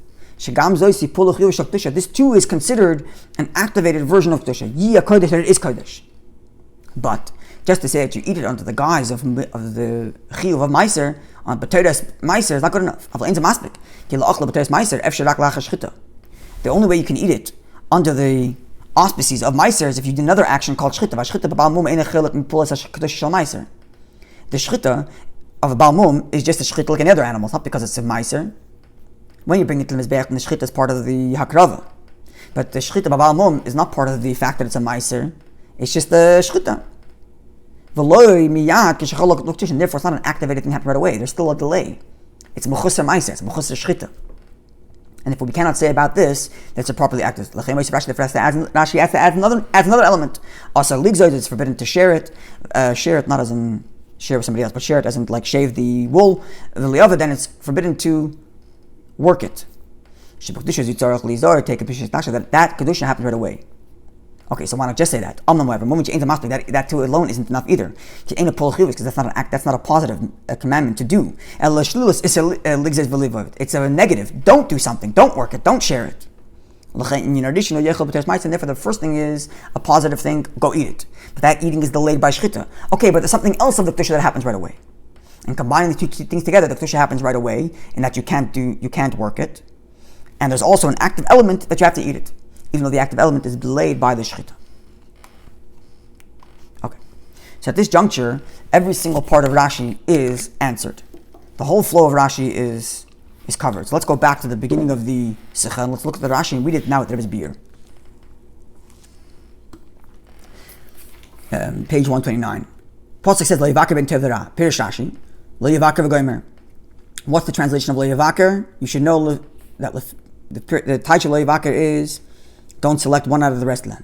This too is considered an activated version of Kadosha. Yeh Kodesh, that it is Kodesh. But just to say that you eat it under the guise of the Chiyuv of Ma'aser, on B'teres Ma'aser is not good enough. The only way you can eat it under the auspices of Ma'aser is if you do another action called Shchita. The Shchita of a Balmoon is just a Shchita like any other animal. It's not because it's a Ma'aser. When you bring it to the Mizbeach, the Shchita is part of the Hakrava. But the Shchita of a Balmoon is not part of the fact that it's a Ma'aser. It's just the Shchita. Therefore, it's not an activated thing happening right away. There's still a delay. It's Mechusar Ma'aser, it's Mechusar Shchita. And if we cannot say about this, that's a properly active. Rashi adds another element. Also, ligzoid, it's forbidden to share it. Share it not as in share with somebody else, but share it as in like shave the wool. The liava, then it's forbidden to work it. Take a that Kadusha happens right away. Okay, so why not just say that? That too alone isn't enough either. Because that's not an act, that's not a positive commandment to do. It's a negative. Don't do something, don't work it, don't share it. And therefore the first thing is a positive thing, go eat it. But that eating is delayed by shchita. Okay, but there's something else of the Kadusha that happens right away. And combining the two things together, the Kadusha happens right away, in that you can't work it. And there's also an active element that you have to eat it, even though the active element is delayed by the shchita. Okay. So at this juncture, every single part of Rashi is answered. The whole flow of Rashi is covered. So let's go back to the beginning of the Sikha and let's look at the Rashi and read it now at Rebbe's beer. Page 129. Pasuk says, Lo Yevaker ben Tevera. Pirish Rashi. Lo Yevaker v'goymer. What's the translation of Lo Yevaker? You should know that the title Lo Yevaker is, don't select one out of the rest of them.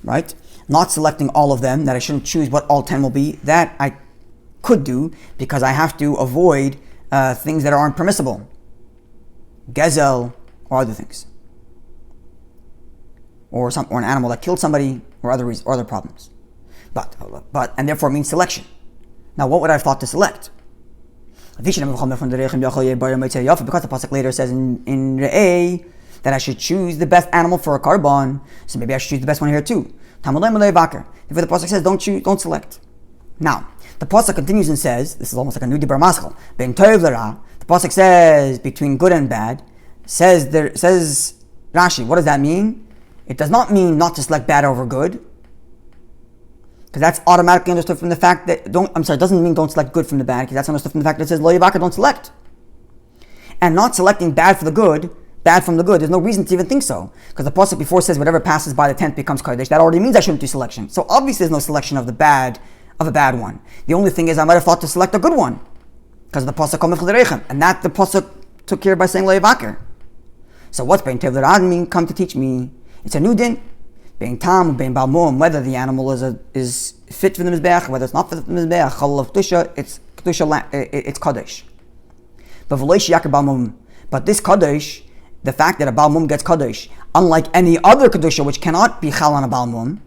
Right? Not selecting all of them, that I shouldn't choose what all 10 will be, that I could do because I have to avoid things that aren't permissible. Gezel or other things. Or an animal that killed somebody or other problems. But and therefore it means selection. Now what would I have thought to select? Because the pasuk later says in Re'eh that I should choose the best animal for a karban, so maybe I should choose the best one here too. Therefore the pasuk says don't select. Now the pasuk continues and says, this is almost like a new Dibur Maschal. Ben Tov L'Ra. The pasuk says between good and bad. Says Rashi, what does that mean? It does not mean not to select bad over good, because that's automatically understood from the fact that it doesn't mean don't select good from the bad, because that's understood from the fact that it says Lo Yevaker, don't select. And not selecting bad from the good, there's no reason to even think so. Because the pasuk before says whatever passes by the tent becomes Kadesh. That already means I shouldn't do selection. So obviously there's no selection of a bad one. The only thing is I might have thought to select a good one. Because of the pasuk Kol Mechel, and that the pasuk took care by saying Lo Yevaker. So what's Bein Tov L'Ra mean come to teach me? It's a new din. Bein Tam, Bein Balmoon, whether the animal is fit for the Mizbeach, whether it's not fit for the Mizbeach, Chalal of Kadisha, it's Kadesh. But this Kadesh, the fact that a Balmoon gets Kadesh, unlike any other Kadisha which cannot be Chal on a Balmoon,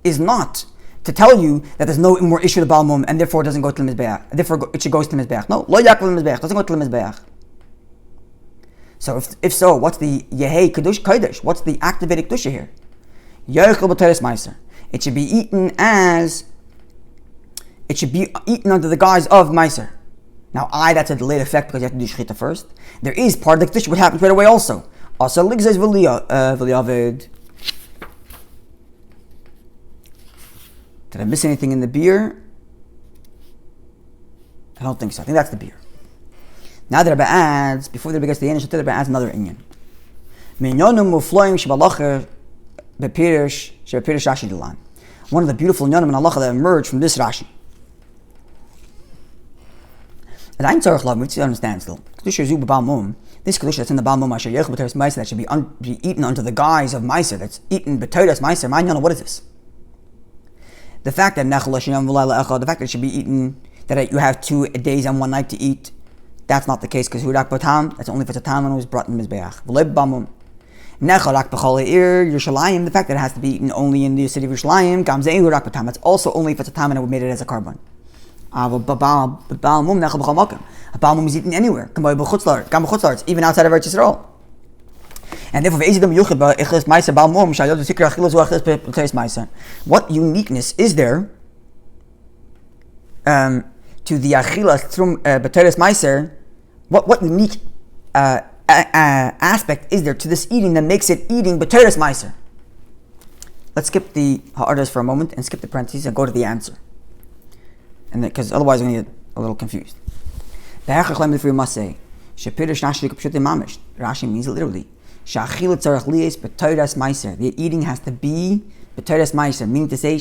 is not to tell you that there's no more issue with the Balmoon and therefore it doesn't go to the Mizbeach. Therefore it should go to the Mizbeach. No, Lo Yaakov Mizbeach, doesn't go to the Mizbeach. So if so, what's the Yehei Kadesh? What's the activated Kadisha here? Yochel b'teres meiser. It should be eaten under the guise of meiser. Now, that's a delayed effect because you have to do shechita first. There is part of the Kadisha which happens right away also. Also, ligzes v'liavid. Did I miss anything in the beer? I don't think so. I think that's the beer. Now the Rebbe adds, before the Rebbe gets to the Yenish, the Rebbe adds another inyan. Minyonum mufloim shebalacher bepirish Rashi Dilan. One of the beautiful inyanim in halacha that emerged from this Rashi. And I'm tzarich love, we need to understand still. Kadisha zu b'Balmoon. This Kadisha that's in the Balmoon, asher yechel b'teres meiser, that should be eaten under the guise of meiser, that's eaten b'teres meiser. My inyanim, what is this? The fact that nechel l'shiyam v'layla echad, the fact that it should be eaten, that you have 2 days and 1 night to eat, that's not the case because hurak b'tam, that's only if it's a tam when it was brought in Mizbeach. V'leb b'Balmoon. Nechel rak b'chol ha'ir Yerushalayim, the fact that it has to be eaten only in the city of Yerushalayim, gam zeh hurak b'tam, that's also only if it's a tam and it made it as a carbon. Balmoon nechel b'chol makom. A Balmoon is eaten anywhere, even outside of Eretz Yisrael. And therefore, what uniqueness is there to the achilas through b'teres meiser? What unique aspect is there to this eating that makes it eating b'teres meiser? Let's skip the ha'ardas for a moment and skip the parentheses and go to the answer. And because otherwise we're going to get a little confused. Rashi means literally. The eating has to be b'teres meiser, meaning to say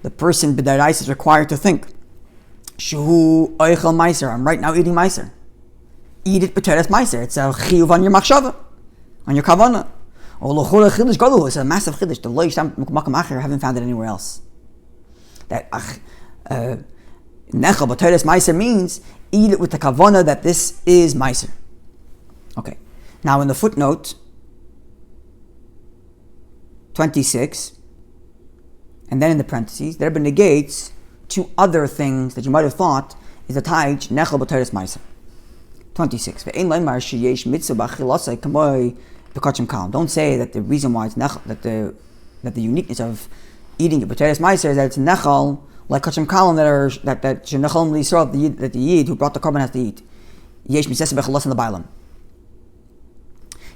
the person b'darais is required to think. Shehu oichel meiser. I'm right now eating meiser. Eat it b'teres meiser. It's a chiyuv on your machshava, on your kavana. It's a massive chiddush. The lo yishtam makam acher, I haven't found it anywhere else. That nechel b'teres meiser means eat it with the kavana that this is meiser. Okay. Now in the footnote 26, and then in the parentheses, the Rebbe negates 2 other things that you might have thought is a taich nechel b'teres meiser. 26. Don't say that the reason why it's nechel, that the uniqueness of eating it b'teres meiser is that it's nechel like kachim kalam that shenechel l'Yisrael that the yid who brought the korban has to eat. Yesh misesem b'chalos in the bailam.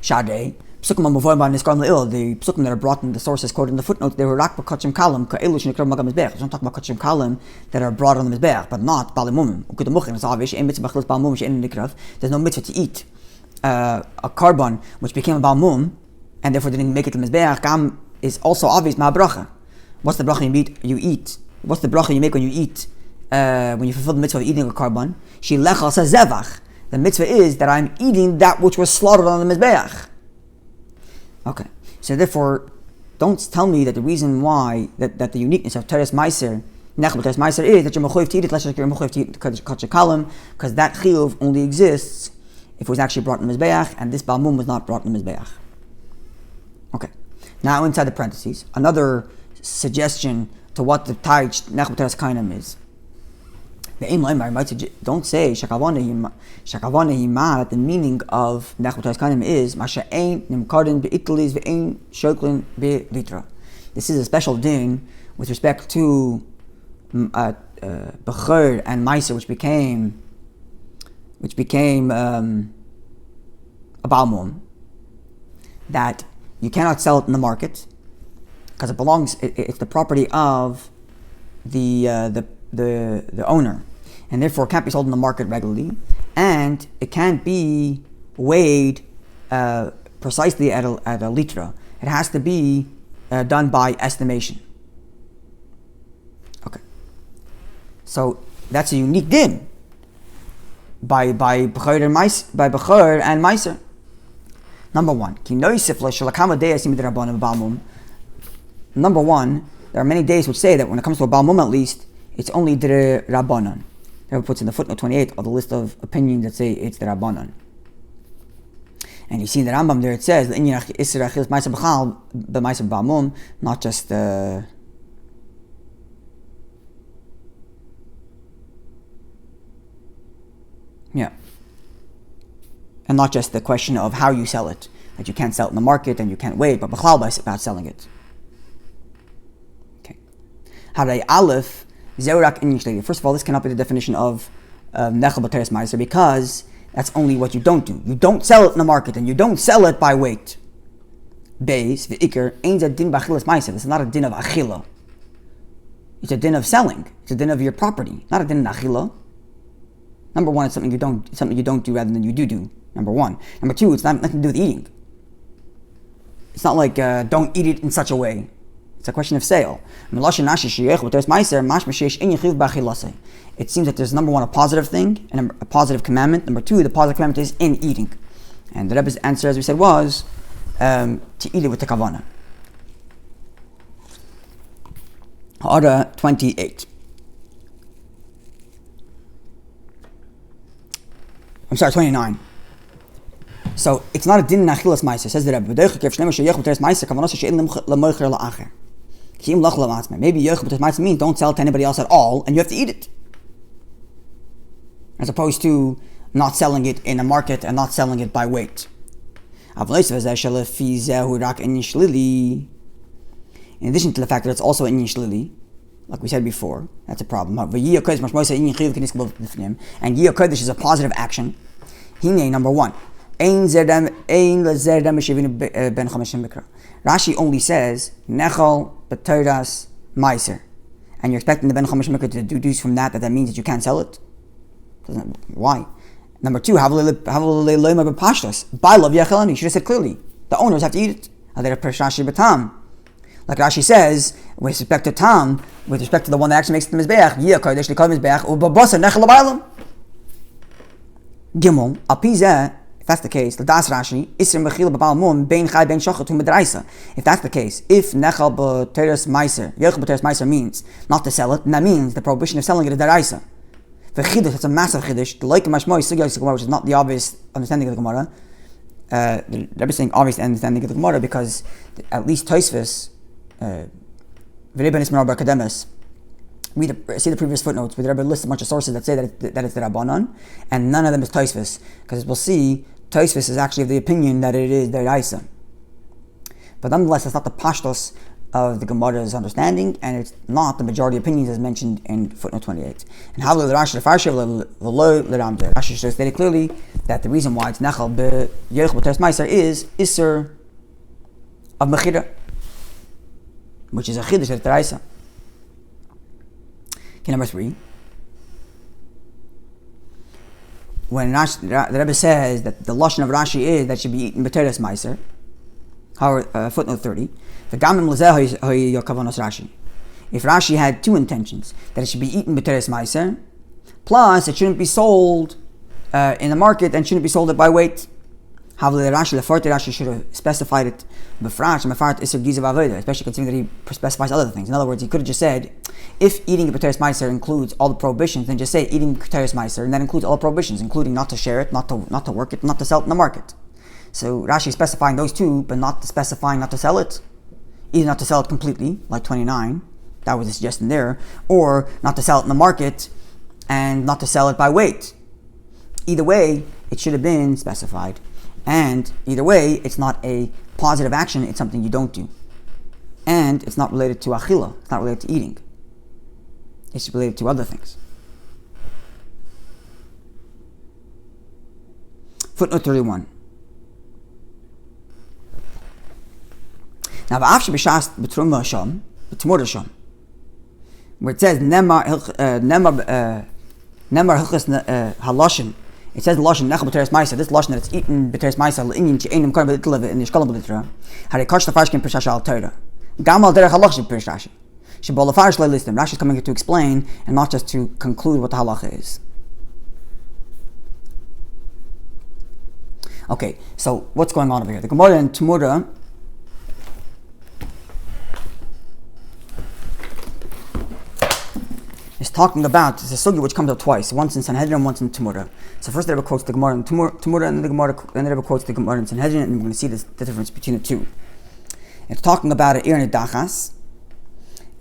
Shadei. The psukim that are brought in the sources quoted in the footnotes, they were rak b'kachim kalam ka'elu shenekram magam mizbeach. Don't talk about kachim kalam that are brought on the mizbeach, but not balimum. Ukutamuchin is obvious. Ein mitzvah b'chalos balmum she'en nikrav. There's no mitzvah to eat a carbon which became a balmum and therefore didn't make it to mizbeach. Gam is also obvious. Ma'abracha. What's the bracha you eat? What's the bracha you make when you eat? When you fulfill the mitzvah of eating a carbon? She lechal says zevach. The mitzvah is that I'm eating that which was slaughtered on the mizbeach. Okay, so therefore, don't tell me that the reason why that the uniqueness of teres meiser, nechel teres meiser, is that you're mechuyev to eat it, less you're mechuyev to eat kachim kalam, because that chiyuv only exists if it was actually brought in the mizbeach, and this balmum was not brought in the mizbeach. Okay, now inside the parentheses, another suggestion to what the taich nechel teres kainam is. Don't say shakavana hima that the meaning of nechel teres kainam is masha ein nimkardin be'itlis ve'ein shoklin be'litra. This is a special din with respect to bechur and meiser, which became a balmum, that you cannot sell it in the market because it's the property of the owner, and therefore can't be sold in the market regularly, and it can't be weighed precisely at a litra. It has to be done by estimation. Okay, so that's a unique din by bechur and meiser. Number one, Number one, there are many days which say that when it comes to a Balmoon at least, it's only the Rabbanan. Rebbe puts in the footnote 28 of the list of opinions that say it's the Rabbanan. And you see in the Rambam there it says, not just and not just the question of how you sell it, that you can't sell it in the market and you can't wait, but b'chlal about selling it. Okay. Haray Aleph, Zeurak in Yishleli. First of all, this cannot be the definition of Nechel B'teres Meiser, because that's only what you don't do. You don't sell it in the market and you don't sell it by weight. Beis, V'ikr, Ein Zeh Din B'Achilas Meiser. This is not a din of Achila. It's a din of selling. It's a din of your property, not a din of Achila. Number one, it's something you don't do rather than you do. Number one. Number two, it's not nothing to do with eating. It's not like don't eat it in such a way. It's a question of sale. It seems that there's number one a positive thing and a positive commandment. Number two, the positive commandment is in eating. And the Rebbe's answer, as we said, was to eat it with the kavanah. Ha'ara 28. I'm sorry, 29. So it's not a din in achilas meiser, says the Rebbe. Maybe yech b'teres meiser means don't sell it to anybody else at all, and you have to eat it, as opposed to not selling it in a market and not selling it by weight. In addition to the fact that it's also in shlili, like we said before, that's a problem. And Yiyah Kadesh is a positive action. Number one. Rashi only says Nechel B'Toras Meiser, and you're expecting the Ben Chamesh Mikra to deduce from that means that you can't sell it. Why? Number two, by love Yachelani, you should have said clearly the owners have to eat it. Like Rashi says, with respect to Tam, with respect to the one that actually makes the Mizbeach, Yiyah Kodesh, they call Mizbeach, Ubabasa Nechel L'Bailam. Gimel, Apizeh, if that's the case, L'das Rashi, Isrim Bechila Balmoon, Bein Chai Bein Shochet, Medraisa. If that's the case, if Nechel B'Teres Meiser, Yechel B'Teres Meiser means not to sell it, and that means the prohibition of selling it is Deraisa. The Chiddush, that's a massive Chiddush, the Like Mashmoi, Sugya Gemara, which is not the obvious understanding of the Gemara. The Rebbe is saying obvious understanding of the Gemara because at least Tosfos, V'Rebbe Nisman Rabbi Kadesh, see the previous footnotes where the Rebbe lists a bunch of sources that say that it's the Rabbanan, and none of them is Tosfos, because we'll see Tosfos is actually of the opinion that it is the Deraisa. But nonetheless, it's not the pashtos of the Gemara's understanding, and it's not the majority opinions as mentioned in footnote 28. And how the Rashi should state clearly that the reason why it's Nechel B'Yech B'Teres Meiser is Isser of Mechira, which is a Chiddush at Deraisa. Okay, number 3. When the Rebbe says that the lashon of Rashi is that should be eaten b'teres meiser, footnote 30, the gamim lezeh kavanos Rashi. If Rashi had two intentions, that it should be eaten b'teres meiser, plus it shouldn't be sold in the market and shouldn't be sold by weight. Rashi should have specified it especially considering that he specifies other things. In other words, he could have just said, if eating a b'teres meiser includes all the prohibitions, then just say eating b'teres meiser, and that includes all the prohibitions, including not to share it, not to work it, not to sell it in the market. So Rashi is specifying those two, but not specifying not to sell it. Either not to sell it completely, like 29, that was the suggestion there, or not to sell it in the market and not to sell it by weight. Either way, it should have been specified. And either way, it's not a positive action, it's something you don't do. And it's not related to achila, it's not related to eating. It's related to other things. Footnote 31. Now, where it says Nemar Hilchas Halashim, it says lashon nechel b'teres meiser. This lashon that it's eaten b'teres meiser l'inyin she'enim karim b'litleve in yishkalim b'litra. Harei kash tafarshkin pirshash al Torah. Gamal derech halach pirshash Rashi. Shebol lafarish le'listim. Rashi is coming here to explain and not just to conclude what the halacha is. Okay, so what's going on over here? The Gemara in Tamura talking about, it's a sugya which comes up twice, once in Sanhedrin and once in Tumura. So first the Rebbe quotes the Gemara in Tumura, and then the Rebbe quotes the Gemara in Sanhedrin, and we're going to see the difference between the two. It's talking about an ir nidachas,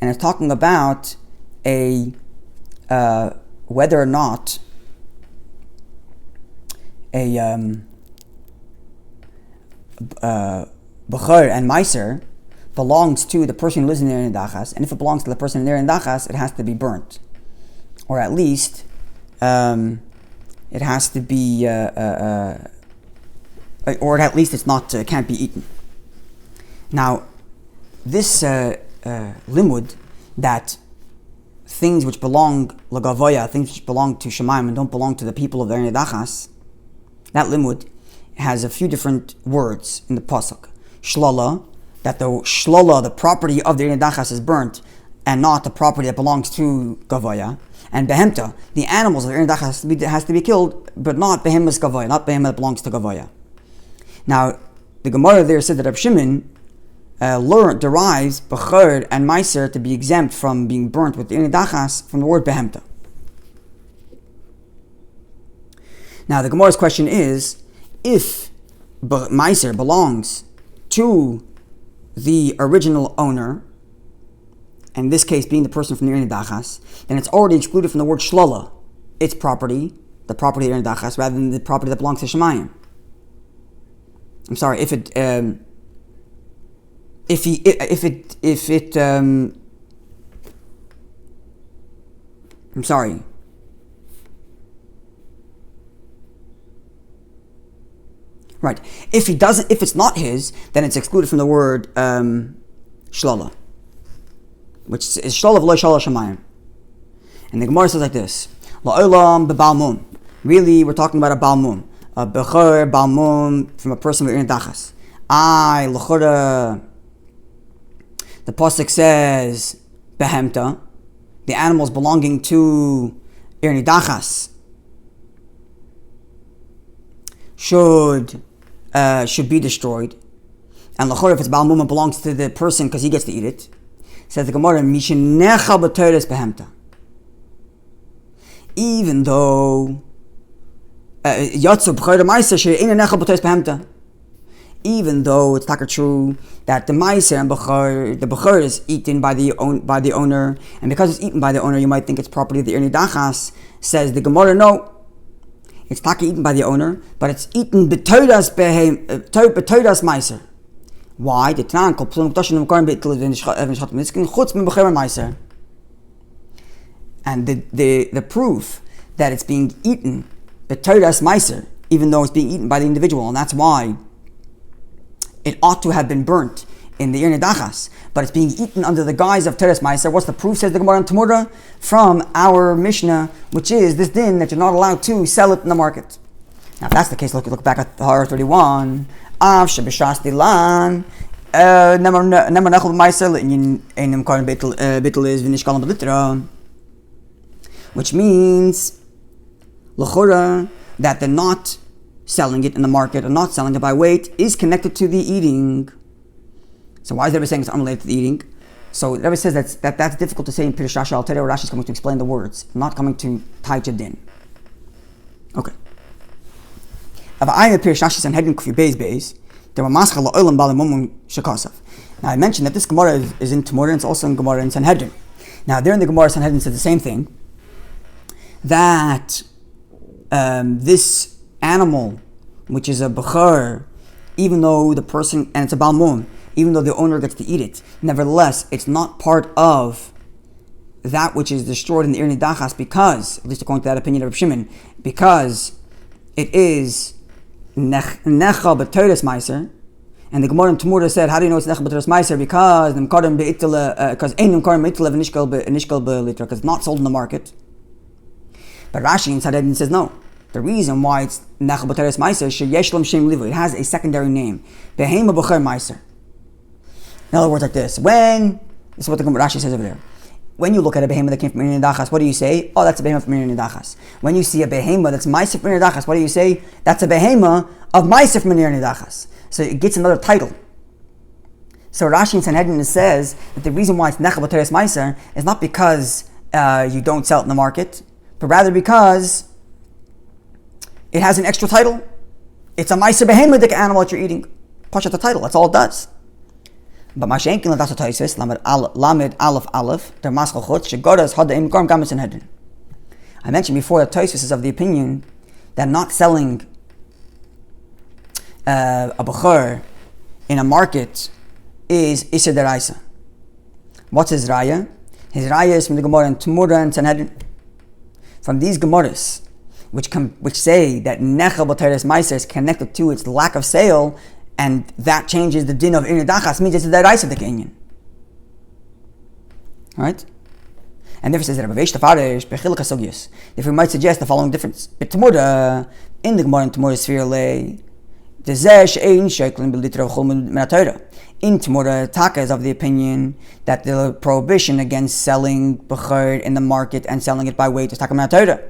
and it's talking about a whether or not a bechor and meiser belongs to the person who lives in the ir nidachas, and if it belongs to the person in the ir nidachas, it has to be burnt, or at least it has to be, or at least it's not can't be eaten. Now, this limud that things which belong lagavoya, things which belong to Shemaim and don't belong to the people of the ir nidachas, that limud has a few different words in the pasuk. Shlala, that the shlala, the property of the ir nidachas, is burnt, and not the property that belongs to gavoya. And behemta, the animals of the ir nidachas has to be killed, but not behemoth's gavoya, not behemoth that belongs to gavoya. Now, the Gemara there said that Reb Shimon derives bechor and meiser to be exempt from being burnt with the ir nidachas from the word behemta. Now, the Gemara's question is, if meiser belongs to the original owner, in this case being the person from the ir nidachas, then it's already excluded from the word shlala, its property, the property of the ir nidachas, rather than the property that belongs to Shemayim. I'm sorry, if it I'm sorry. Right. If it's not his, then it's excluded from the word shlala, which is shlala v'lo shlala shemayim. And the Gemara says like this: La'olam bebalmoon. Really, we're talking about a balmoon, a bechor balmoon from a person with ir nidachas. L'chora. The pasuk says behemta, the animals belonging to ir nidachas should be destroyed, and l'chora, if it's balmoon, it belongs to the person because he gets to eat it. Says the Gemara, mishenecha b'toras behemta. Even though yatzu b'chor meiser she'enecha b'toras behemta. Even though it's not true that the meiser and the bechor is eaten by the owner, and because it's eaten by the owner, you might think it's property of the ir nidachas. Says the Gemara, no, it's not eaten by the owner, but it's eaten b'toras meiser. Why? The Tanan called Plum Kadosha Nemkarim Beitel V'Nishchat Mitzkin Chutz M'Bechor Meiser. And the proof that it's being eaten b'toras meiser, even though it's being eaten by the individual, and that's why it ought to have been burnt in the ir nidachas, but it's being eaten under the guise of toras meiser. What's the proof? Says the Gemara in Tumura from our Mishnah, which is this din that you're not allowed to sell it in the market. Now, if that's the case, look back at Har 31. Av shebishas dilan nemar nechol meiser einem karin bitel is v'nishkalam b'litra, which means l'chora that the not selling it in the market or not selling it by weight is connected to the eating. So why is Rebbe saying it's unrelated to the eating? So Rebbe says that's difficult to say in Pirush Rashi. I'll tell you what Rashi is coming to explain the words, not coming to tie to din. Okay. Now I mentioned that this Gemara is in Tumura, and it's also in Gemara in Sanhedrin. Now there in the Gemara Sanhedrin says the same thing, that this animal, which is a bechor, even though the person, and it's a balmoon, even though the owner gets to eat it, nevertheless, it's not part of that which is destroyed in the ir nidachas, because, at least according to that opinion of Reb Shimon, because it is necha b'toras meiser. And the Gemara in Tumura said, how do you know it's necha b'toras meiser? Because ein nemkarim b'itla v'nishkal b'litra, because it's not sold in the market. But Rashi in Sanhedrin says no. The reason why it's necha b'toras meiser, sheyesh lam shem livu, it has a secondary name, behema b'chor meiser. In other words, like this: this is what the Rashi says over there. When you look at a behema that came from ir nidachas, what do you say? Oh, that's a behema from ir nidachas. When you see a behema that's meiser from ir nidachas, what do you say? That's a behema of meiser from ir nidachas. So it gets another title. So Rashi in Sanhedrin says that the reason why it's necha b'toras meiser is not because you don't sell it in the market, but rather because it has an extra title. It's a Meiser Behemedic animal that you're eating. Push out the title, that's all it does. But Mashenkin Ladas Toises, Lamed Aleph Aleph, der Maskal Chutz, Shegodas Hadaim Gorm Gamis in Hedin. I mentioned before that Toises is of the opinion that not selling a Bechur in a market is Isser Deraisa. What's his Raya? His Raya is from the Gemara in Tmura and Sanhedrin. From these Gemaras, which say that Nechel B'Teres Meiser is connected to its lack of sale, and that changes the din of Inir Dachas, means it's the Deraisa the Kenyan. Right? And therefore says that Rabbi Levi Bechilek HaSogios. If we might suggest the following difference. In the Gemara in Tmura Sphere Lei, in Tmura, Taka is of the opinion that the prohibition against selling Bechur in the market and selling it by weight is Taka Min HaTorah.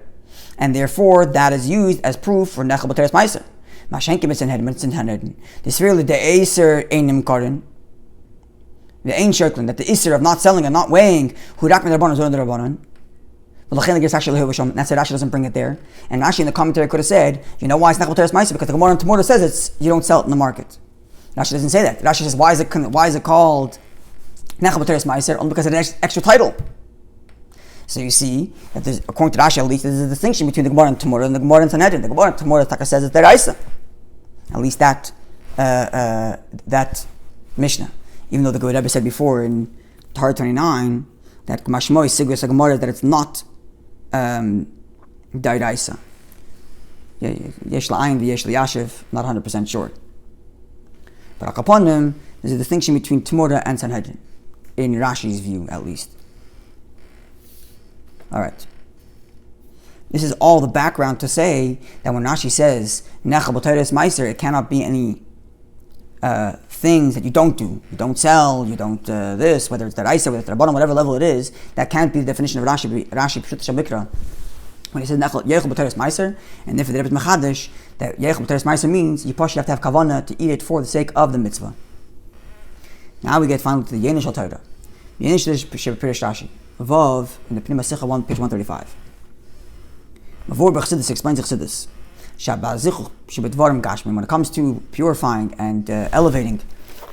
And therefore, that is used as proof for Nechel B'Teres Meiser. Mashenkim is in Hedin. This really the Aser Einim Karin. The Ein Shirklin, that the Isser of not selling and not weighing, Hudak Min Rabbanon Zon Rabbanon. But Lachin gives actually that's why Rashi doesn't bring it there. And Rashi in the commentary could have said, you know why it's Nechel B'Teres Meiser? Because the Gemara in Tmura says you don't sell it in the market. Rashi doesn't say that. Rashi says, why is it called Nechel B'Teres Meiser? Only because it has an extra title. So you see that there's, according to Rashi at least, there's a distinction between the Gemara and Tmura and the Gemara and Sanhedrin. The Gemara and Tmura, Taka says, it's Deraisa. At least that Mishnah. Even though the Rebbe said before in Tahar 29 that Mashmoi Sigurus Gemara that it's not Deraisa. Yesh La'ayin v'yesh La'yashiv, not 100% sure. But Akaponim, there's a distinction between Tmura and Sanhedrin, in Rashi's view at least. Alright. This is all the background to say that when Rashi says Nechel B'Teres Meiser, it cannot be any things that you don't do. You don't sell, you don't this, whether it's Deraisa, whether it's Rabbanon, whatever level it is, that can't be the definition of Rashi Pshut Shabikra. When he says Nechel B'Teres Meiser, and if the Rebbe Mechadish, that Nechel B'Teres Meiser means you have to have kavanah to eat it for the sake of the mitzvah. Now we get finally to the Yenish Torah. Yenish is Pirish Rashi. Vav in the Pnei Masicha 1, page 135. Mavor B'Chassidus explains Chassidus. When it comes to purifying and elevating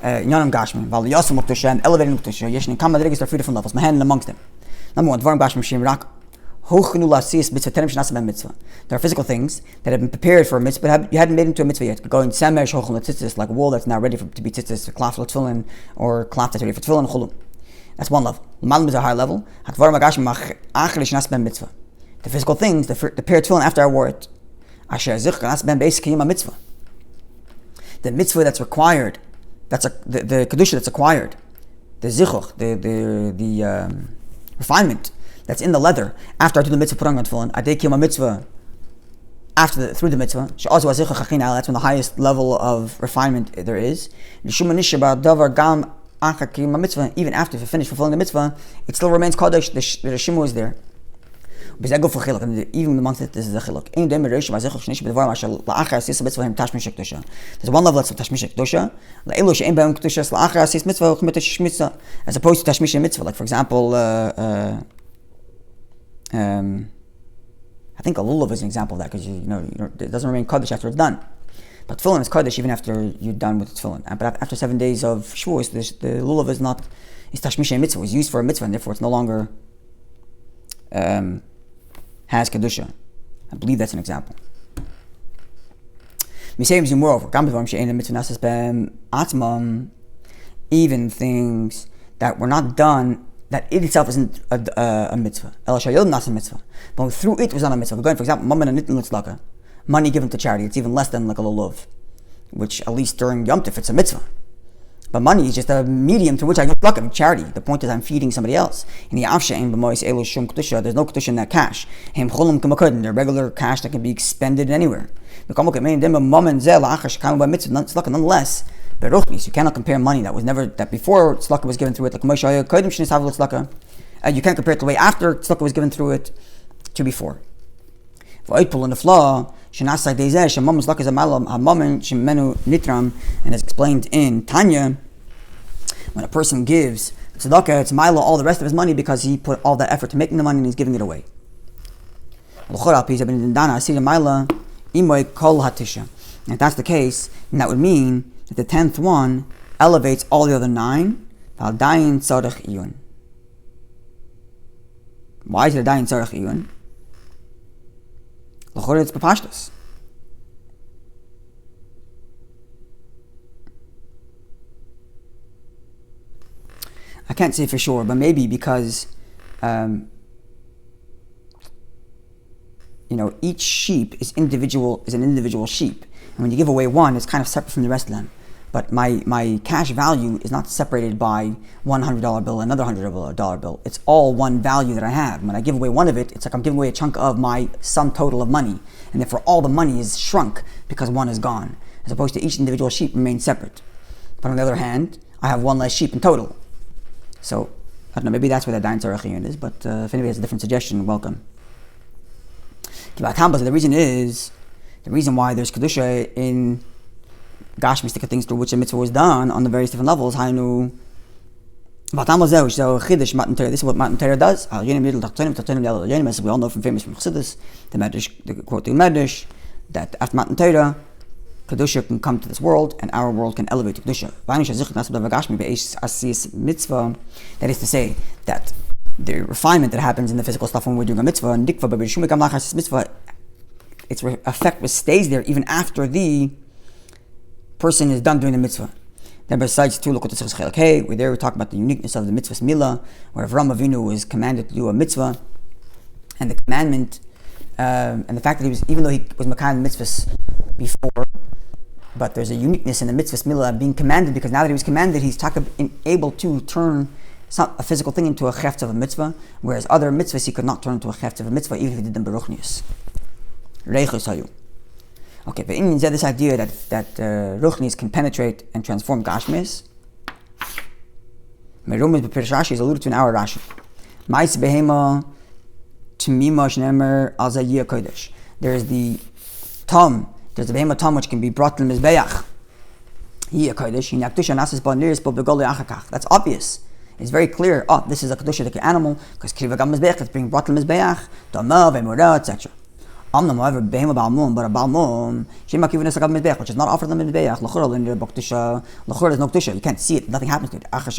Yanam Gashmi, Val Yasum Uktusha and elevating Uktusha, Yeshin Kama Derive are three different levels. Mahan amongst them. Number one, Dvarim Gashmi Shim Rak. There are physical things that have been prepared for a mitzvah, but you hadn't made into a mitzvah yet. Going semesh hochel tzitzis, like a wool that's now ready to be tzitzis, or klaf tefillin, or klaf that's ready for tefillin chulum. That's one level. Malam is a higher level. The physical things, the pair of tefillin after I wore it. The mitzvah that's required, that's the Kadisha that's acquired, the zichuch, the refinement that's in the leather after I do the mitzvah putting on tefillin. I did kill my mitzvah through the mitzvah. That's when the highest level of refinement there is. Even after you finish fulfilling the mitzvah, it still remains Kadesh. The shimu is there. Even amongst it, this is a chiluk. There's one level that's tashmish Kadosha, as opposed to tashmish mitzvah. Like for example, I think a lulav is an example of that because it doesn't remain Kadesh after it's done. But tefillin is Kadesh even after you're done with the tefillin. But after 7 days of Shavuos, the lulav is tashmish mitzvah. It's used for a mitzvah, and therefore it's no longer has Kadusha. I believe that's an example. Moreover, even things that were not done, that it itself isn't a mitzvah. But through it was not a mitzvah. We're going, for example, money given to charity. It's even less than like a lulav, which at least during Yom Tov it's a mitzvah. But money is just a medium through which I give tzedakah, charity. The point is I'm feeding somebody else. In the Afsha, there's no Kadisha in that cash. They're regular cash that can be expended anywhere. Nonetheless, you cannot compare money that before tzedakah was given through it, like you can't compare it to the way after tzedakah was given through it to before. And as explained in Tanya, when a person gives Tzedakah, it's Mila, all the rest of his money, because he put all that effort to making the money and he's giving it away. And if that's the case, then that would mean that the 10th one elevates all the other 9. Why is it a dayin tzarech iyun? L'chora, it's bepashtus. I can't say for sure, but maybe because each sheep is an individual sheep, and when you give away one, it's kind of separate from the rest of them. But my cash value is not separated by $100 bill, another $100 bill. It's all one value that I have. When I give away one of it, it's like I'm giving away a chunk of my sum total of money, and therefore all the money is shrunk because one is gone, as opposed to each individual sheep remains separate. But on the other hand, I have one less sheep in total. So, I don't know, maybe that's where the dayin tzarech iyun is, but if anybody has a different suggestion, welcome. The reason why there's Kadosha in Gashmistic things through which a mitzvah was done on the various different levels, this is what Matan Torah does. As we all know from famous from Chassidus, the quote the Medrash, that after Matan Torah, Kadosha can come to this world, and our world can elevate to Kadosha. That is to say, that the refinement that happens in the physical stuff when we're doing a mitzvah, its effect stays there even after the person is done doing the mitzvah. Then besides Chelek, we talk about the uniqueness of the mitzvah's milah, where Avram Avinu was commanded to do a mitzvah, and the commandment, and the fact that even though he was makayim mitzvahs before, but there's a uniqueness in the mitzvah's milah being commanded, because now that he was commanded, he's able to turn a physical thing into a chefetz of a mitzvah, whereas other mitzvahs he could not turn into a chefetz of a mitzvah, even if he did them beruchnius. Reichos hayu. Okay, but in this idea that ruchnis can penetrate and transform gashmis, Merumas b'Pirish Rashi is alluded to in our Rashi. Mais behema t'mima shnemer al zayiyah Kadesh. There's the behema tam which can be brought to the mizbeach. Yiyah Kadesh. That's obvious. It's very clear. This is a Kadosha, like an animal, because it's being brought to the mizbeach, damav, emura, etc. However, behema Balmoon, but a Balmoon, which is not offered to the mizbeach, l'chura there's no Kadosha. You can't see it. Nothing happens to it. After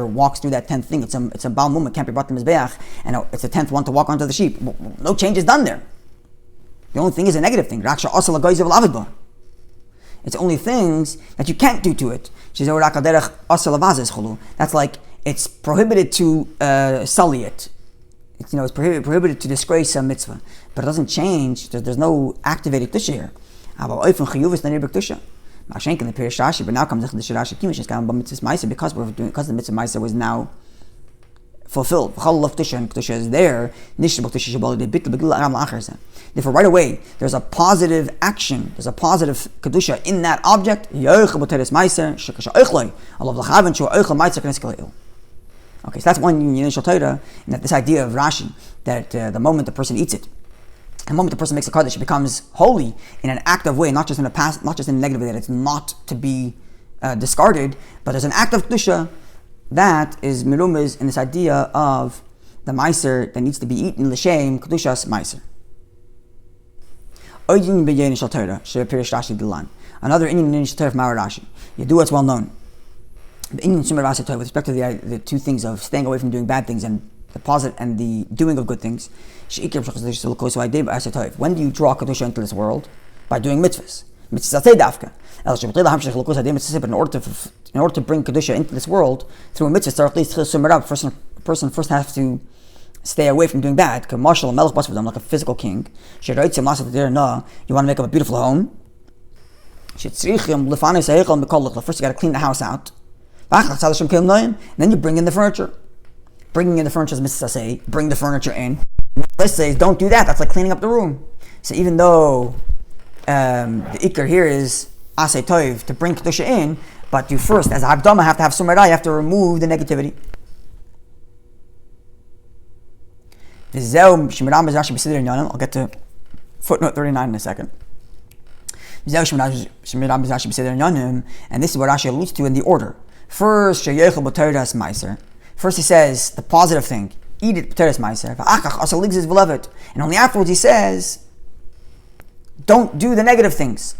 it walks through that 10th thing, it's a Balmoon. It can't be brought to the mizbeach, and it's the 10th one to walk onto the sheep. No change is done there. The only thing is a negative thing. It's only things that you can't do to it. That's like, it's prohibited to sully it. It's prohibited to disgrace a mitzvah. But it doesn't change. There's no activated Kadisha here. But now comes the Rashi, because the mitzvah ma'aser was now fulfilled. Kadisha is there. Therefore, right away, there's a positive action. There's a positive Kadisha in that object. Okay, so that's one initial Torah, and that this idea of Rashi, that the moment the person eats it, the moment the person makes a Kadesh, it becomes holy in an active way, not just in a negative way, that it's not to be discarded, but there's an act of Kadisha that is mirumiz in this idea of the meiser that needs to be eaten l'shem Kadushas meiser. Another Indian initial Torah from our Rashi. You do what's well known. The Indian Sumer Rasa Torah with respect to the two things of staying away from doing bad things and the positive and the doing of good things. When do you draw Kadosha into this world? By doing mitzvahs. In order to bring Kadosha into this world through a mitzvah, a person first has to stay away from doing bad. Like a physical king. You want to make up a beautiful home. First you got to clean the house out. And then you bring in the furniture. Bringing in the furniture is Mitzvah, bring the furniture in. Let's say don't do that. That's like cleaning up the room. So even though the ikar here is asay toiv, to bring Kadosha in, but you first, as a Havdama, have to have sumarai, you have to remove the negativity. I'll get to footnote 39 in a second. And this is what Rashi alludes to in the order. First, sheyechel b'teres meiser. First he says the positive thing, eat it b'teres meiser. V'achach asal ligzis v'levet. And only afterwards he says, don't do the negative things.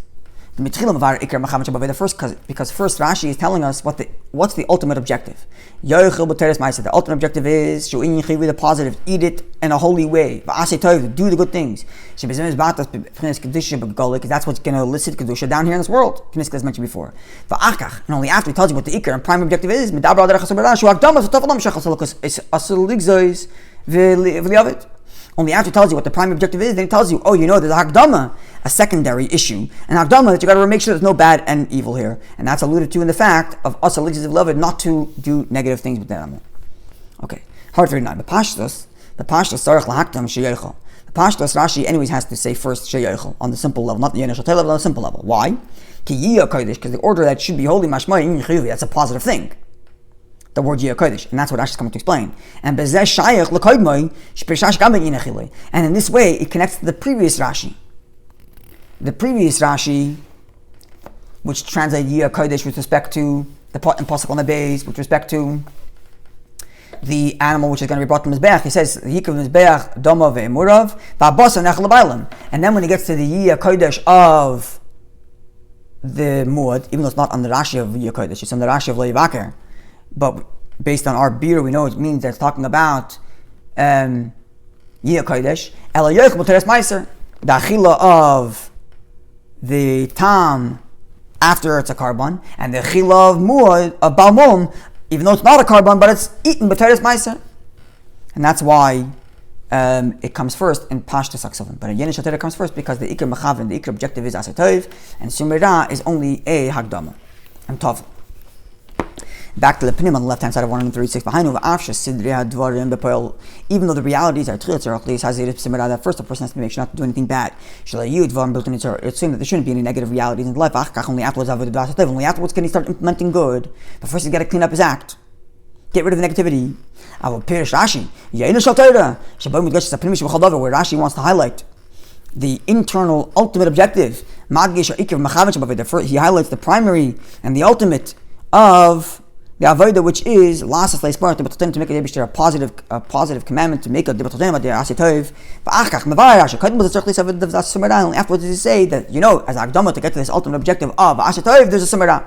The first, because first Rashi is telling us what's the ultimate objective. The ultimate objective is the positive, eat it in a holy way. Do the good things. Because that's what's going to elicit Kadosha down here in this world, as mentioned before. And only after he tells you what the Iker and prime objective is, only after he tells you what the prime objective is, then he tells you, oh, there's a Hakdama, a secondary issue. And Hakdama that you got to make sure there's no bad and evil here. And that's alluded to in the fact of us, beloved, not to do negative things with the animal. Okay, hard 39. The Pashtus, Sarach Lahakdam Sheyechel. The Pashtus, Rashi, anyways, has to say first Sheyechel on the simple level, not the Yenesh level, on the simple level. Why? Because the order that should be holy, Mashmai, that's a positive thing. The word Kadesh, and that's what Rashi is coming to explain. And in this way, it connects to the previous Rashi. The previous Rashi, which translated Kadesh with respect to the pot and pasuk on the base, with respect to the animal which is going to be brought to Mizbeach. He says, Mizbeach Doma ve'emurav va'abasa nechel bailam. And then when he gets to the Kadesh of the Muad, even though it's not on the Rashi of Kadesh, it's on the Rashi of Levi. But based on our beer, we know it means that it's talking about Yeh Kodesh. Ela Yoich Muteres Meiser, the Achila of the Tam after it's a carbon, and the Achila of Muad, of Balmoon, even though it's not a carbon, but it's eaten Muteres Meiser. And that's why it comes first in Pashtus Aksavim. But in Yenesh Atera comes first because the Iker Machavin, the Iker objective is Asatoiv, and Sumirah is only a Hagdama. And Tov. Back to the Panim on the left-hand side of 136 behind even though the realities are that first a person has to make sure not to do anything bad. It's assumed that there shouldn't be any negative realities in life. Only afterwards can he start implementing good. But first he's got to clean up his act. Get rid of the negativity. Where Rashi wants to highlight the internal ultimate objective. He highlights the primary and the ultimate of the avodah, which is lasas leisparta, but to make a positive commandment, to make a dibatotem at the asitov. Afterwards, he say that as akdama to get to this ultimate objective of asitov, there's a summera.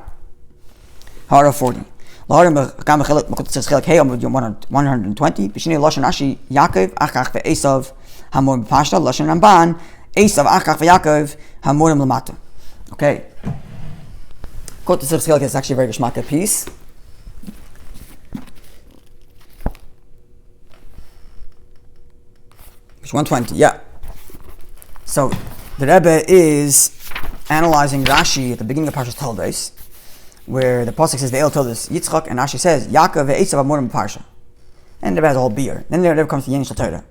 Hara 40. 120. Bishini lashon Rashi Yaakov achach ve'esav hamor b'pashta lashon Ramban esav achach ve'Yaakov hamorim lamata. Okay. Quote the Chelek is actually a very geschmack piece. Page 120, yeah. So the Rebbe is analyzing Rashi at the beginning of Parshas Toldos, where the pasuk says the El told us Yitzchak, and Rashi says Yaakov ve'esav hamorim b'parsha, and the Rebbe has a whole beer. Then the Rebbe comes to Yenesh Torah.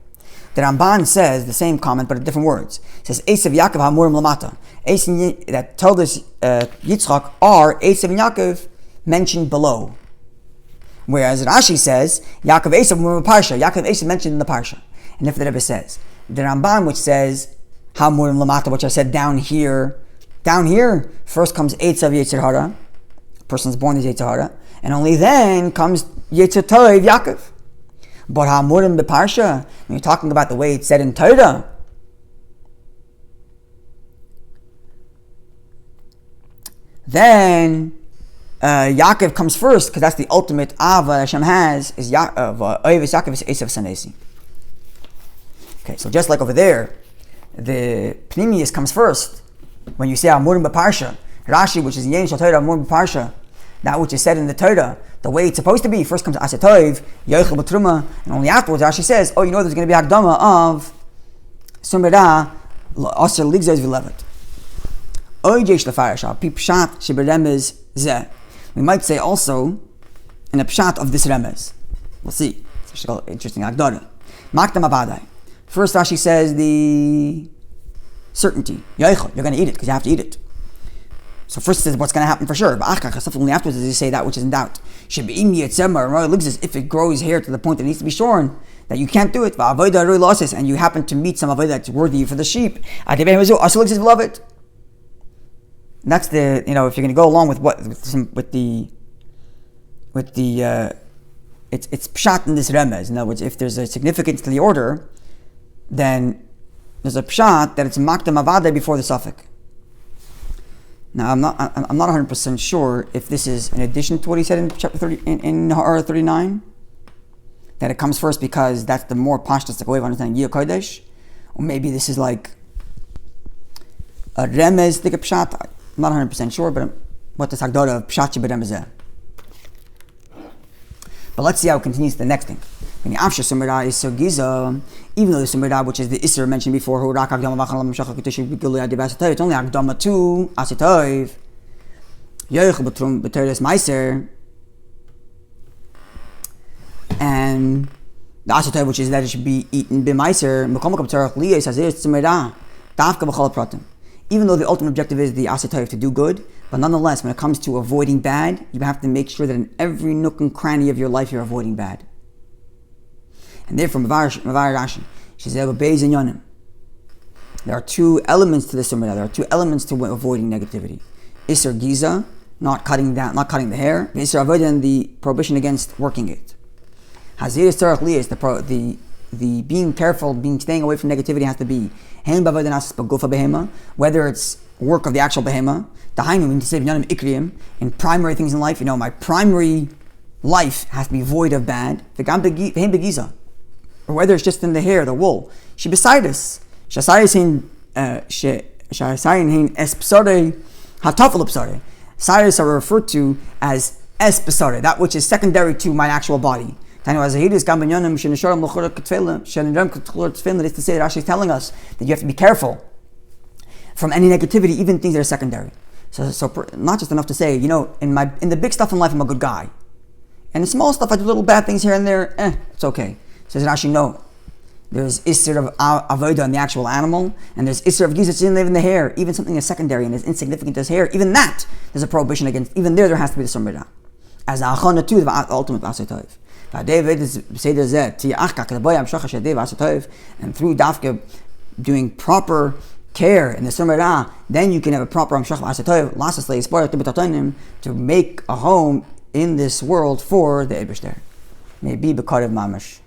The Ramban says the same comment, but in different words. It says Esav Yaakov hamorim lamata. Esav that told us Yitzchak are Esav and Yaakov mentioned below. Whereas Rashi says Yaakov Esav hamorim parsha. Yaakov Esav mentioned in the parsha. And if the Rebbe says the Ramban, which says hamorim lamata, which I said down here, first comes Esav Yetzer Hara. A person's born as Yetzer Hara, and only then comes Yetzer Tov Yaakov. But hamurim beparsha, when you're talking about the way it's said in Torah, then Yaakov comes first, because that's the ultimate Ava Hashem has, is Yaakov is Esav Sanesi. Okay, so just like over there, the Pnimius comes first. When you say hamurim beparsha, Rashi, which is Yenesh Torah hamurim beparsha, that which is said in the Torah, the way it's supposed to be, first comes Asatov, Yochel B'Truma, and only afterwards Rashi says, there's going to be Hakdama of Sumerah, Aser Ligzos V'Levet. Oy Jesh Lefarasha, Pipshat Sheberemez Zeh. We might say also, in a Pshat of this Remez. We'll see. It's interesting Hakdama. Makdam Abadai. First Rashi says the certainty. Yochel, you're going to eat it, because you have to eat it. So first it says what's going to happen for sure. But only afterwards does he say that which is in doubt. If it grows hair to the point that it needs to be shorn, that you can't do it. And you happen to meet some avodah that's worthy for the sheep. And that's the, if you're going to go along with with the it's pshat in this remez. In other words, if there's a significance to the order, then there's a pshat that it's makdam avade before the suffix. Now I'm not 100% sure if this is in addition to what he said in chapter 30 in Ha'ara 39, that it comes first because that's the more pashtas way of understanding Yeh Kadesh, or maybe this is like a remez like a pshat. I'm not 100% sure, but what the Hagdara of pshat shebiremezeh. But let's see how it continues to the next thing. When the Afsha Sumirah is so giza, even though the Sumirah, which is the Isser mentioned before, it's only Akdama to Asitoiv, Yoich Betrum Beteres Meiser, and the Asitoiv, which is that it should be eaten b'Meiser, even though the ultimate objective is the Asitoiv to do good, but nonetheless, when it comes to avoiding bad, you have to make sure that in every nook and cranny of your life you're avoiding bad. And therefore, Rashi, there are two elements to the Sumirah. There are two elements to avoiding negativity. Isser Giza, not cutting the hair. Isser Avodah, and the prohibition against working it. Hazir Tzarech Li is the being careful, staying away from negativity has to be whether it's work of the actual behema, in primary things in life. My primary life has to be void of bad. Or whether it's just in the hair, the wool. Shibesitis. Sidis are referred to as espesare, that which is secondary to my actual body. That is to say that Rashi is telling us that you have to be careful from any negativity, even things that are secondary. So not just enough to say, in the big stuff in life, I'm a good guy. And the small stuff, I do little bad things here and there, it's okay. Says Rashi, no. There's Isser of Avodah in the actual animal, and there's Isser of Giza in the hair. Even something is secondary and is insignificant as hair, even that, there's a prohibition against. Even there has to be the Sumirah. As the Achana too, the ultimate Asetoiv. And through Dafka doing proper care in the Sumirah, then you can have a proper Amshach Asetoiv, to make a home in this world for the Eibishter. May be Bekarev Mamash.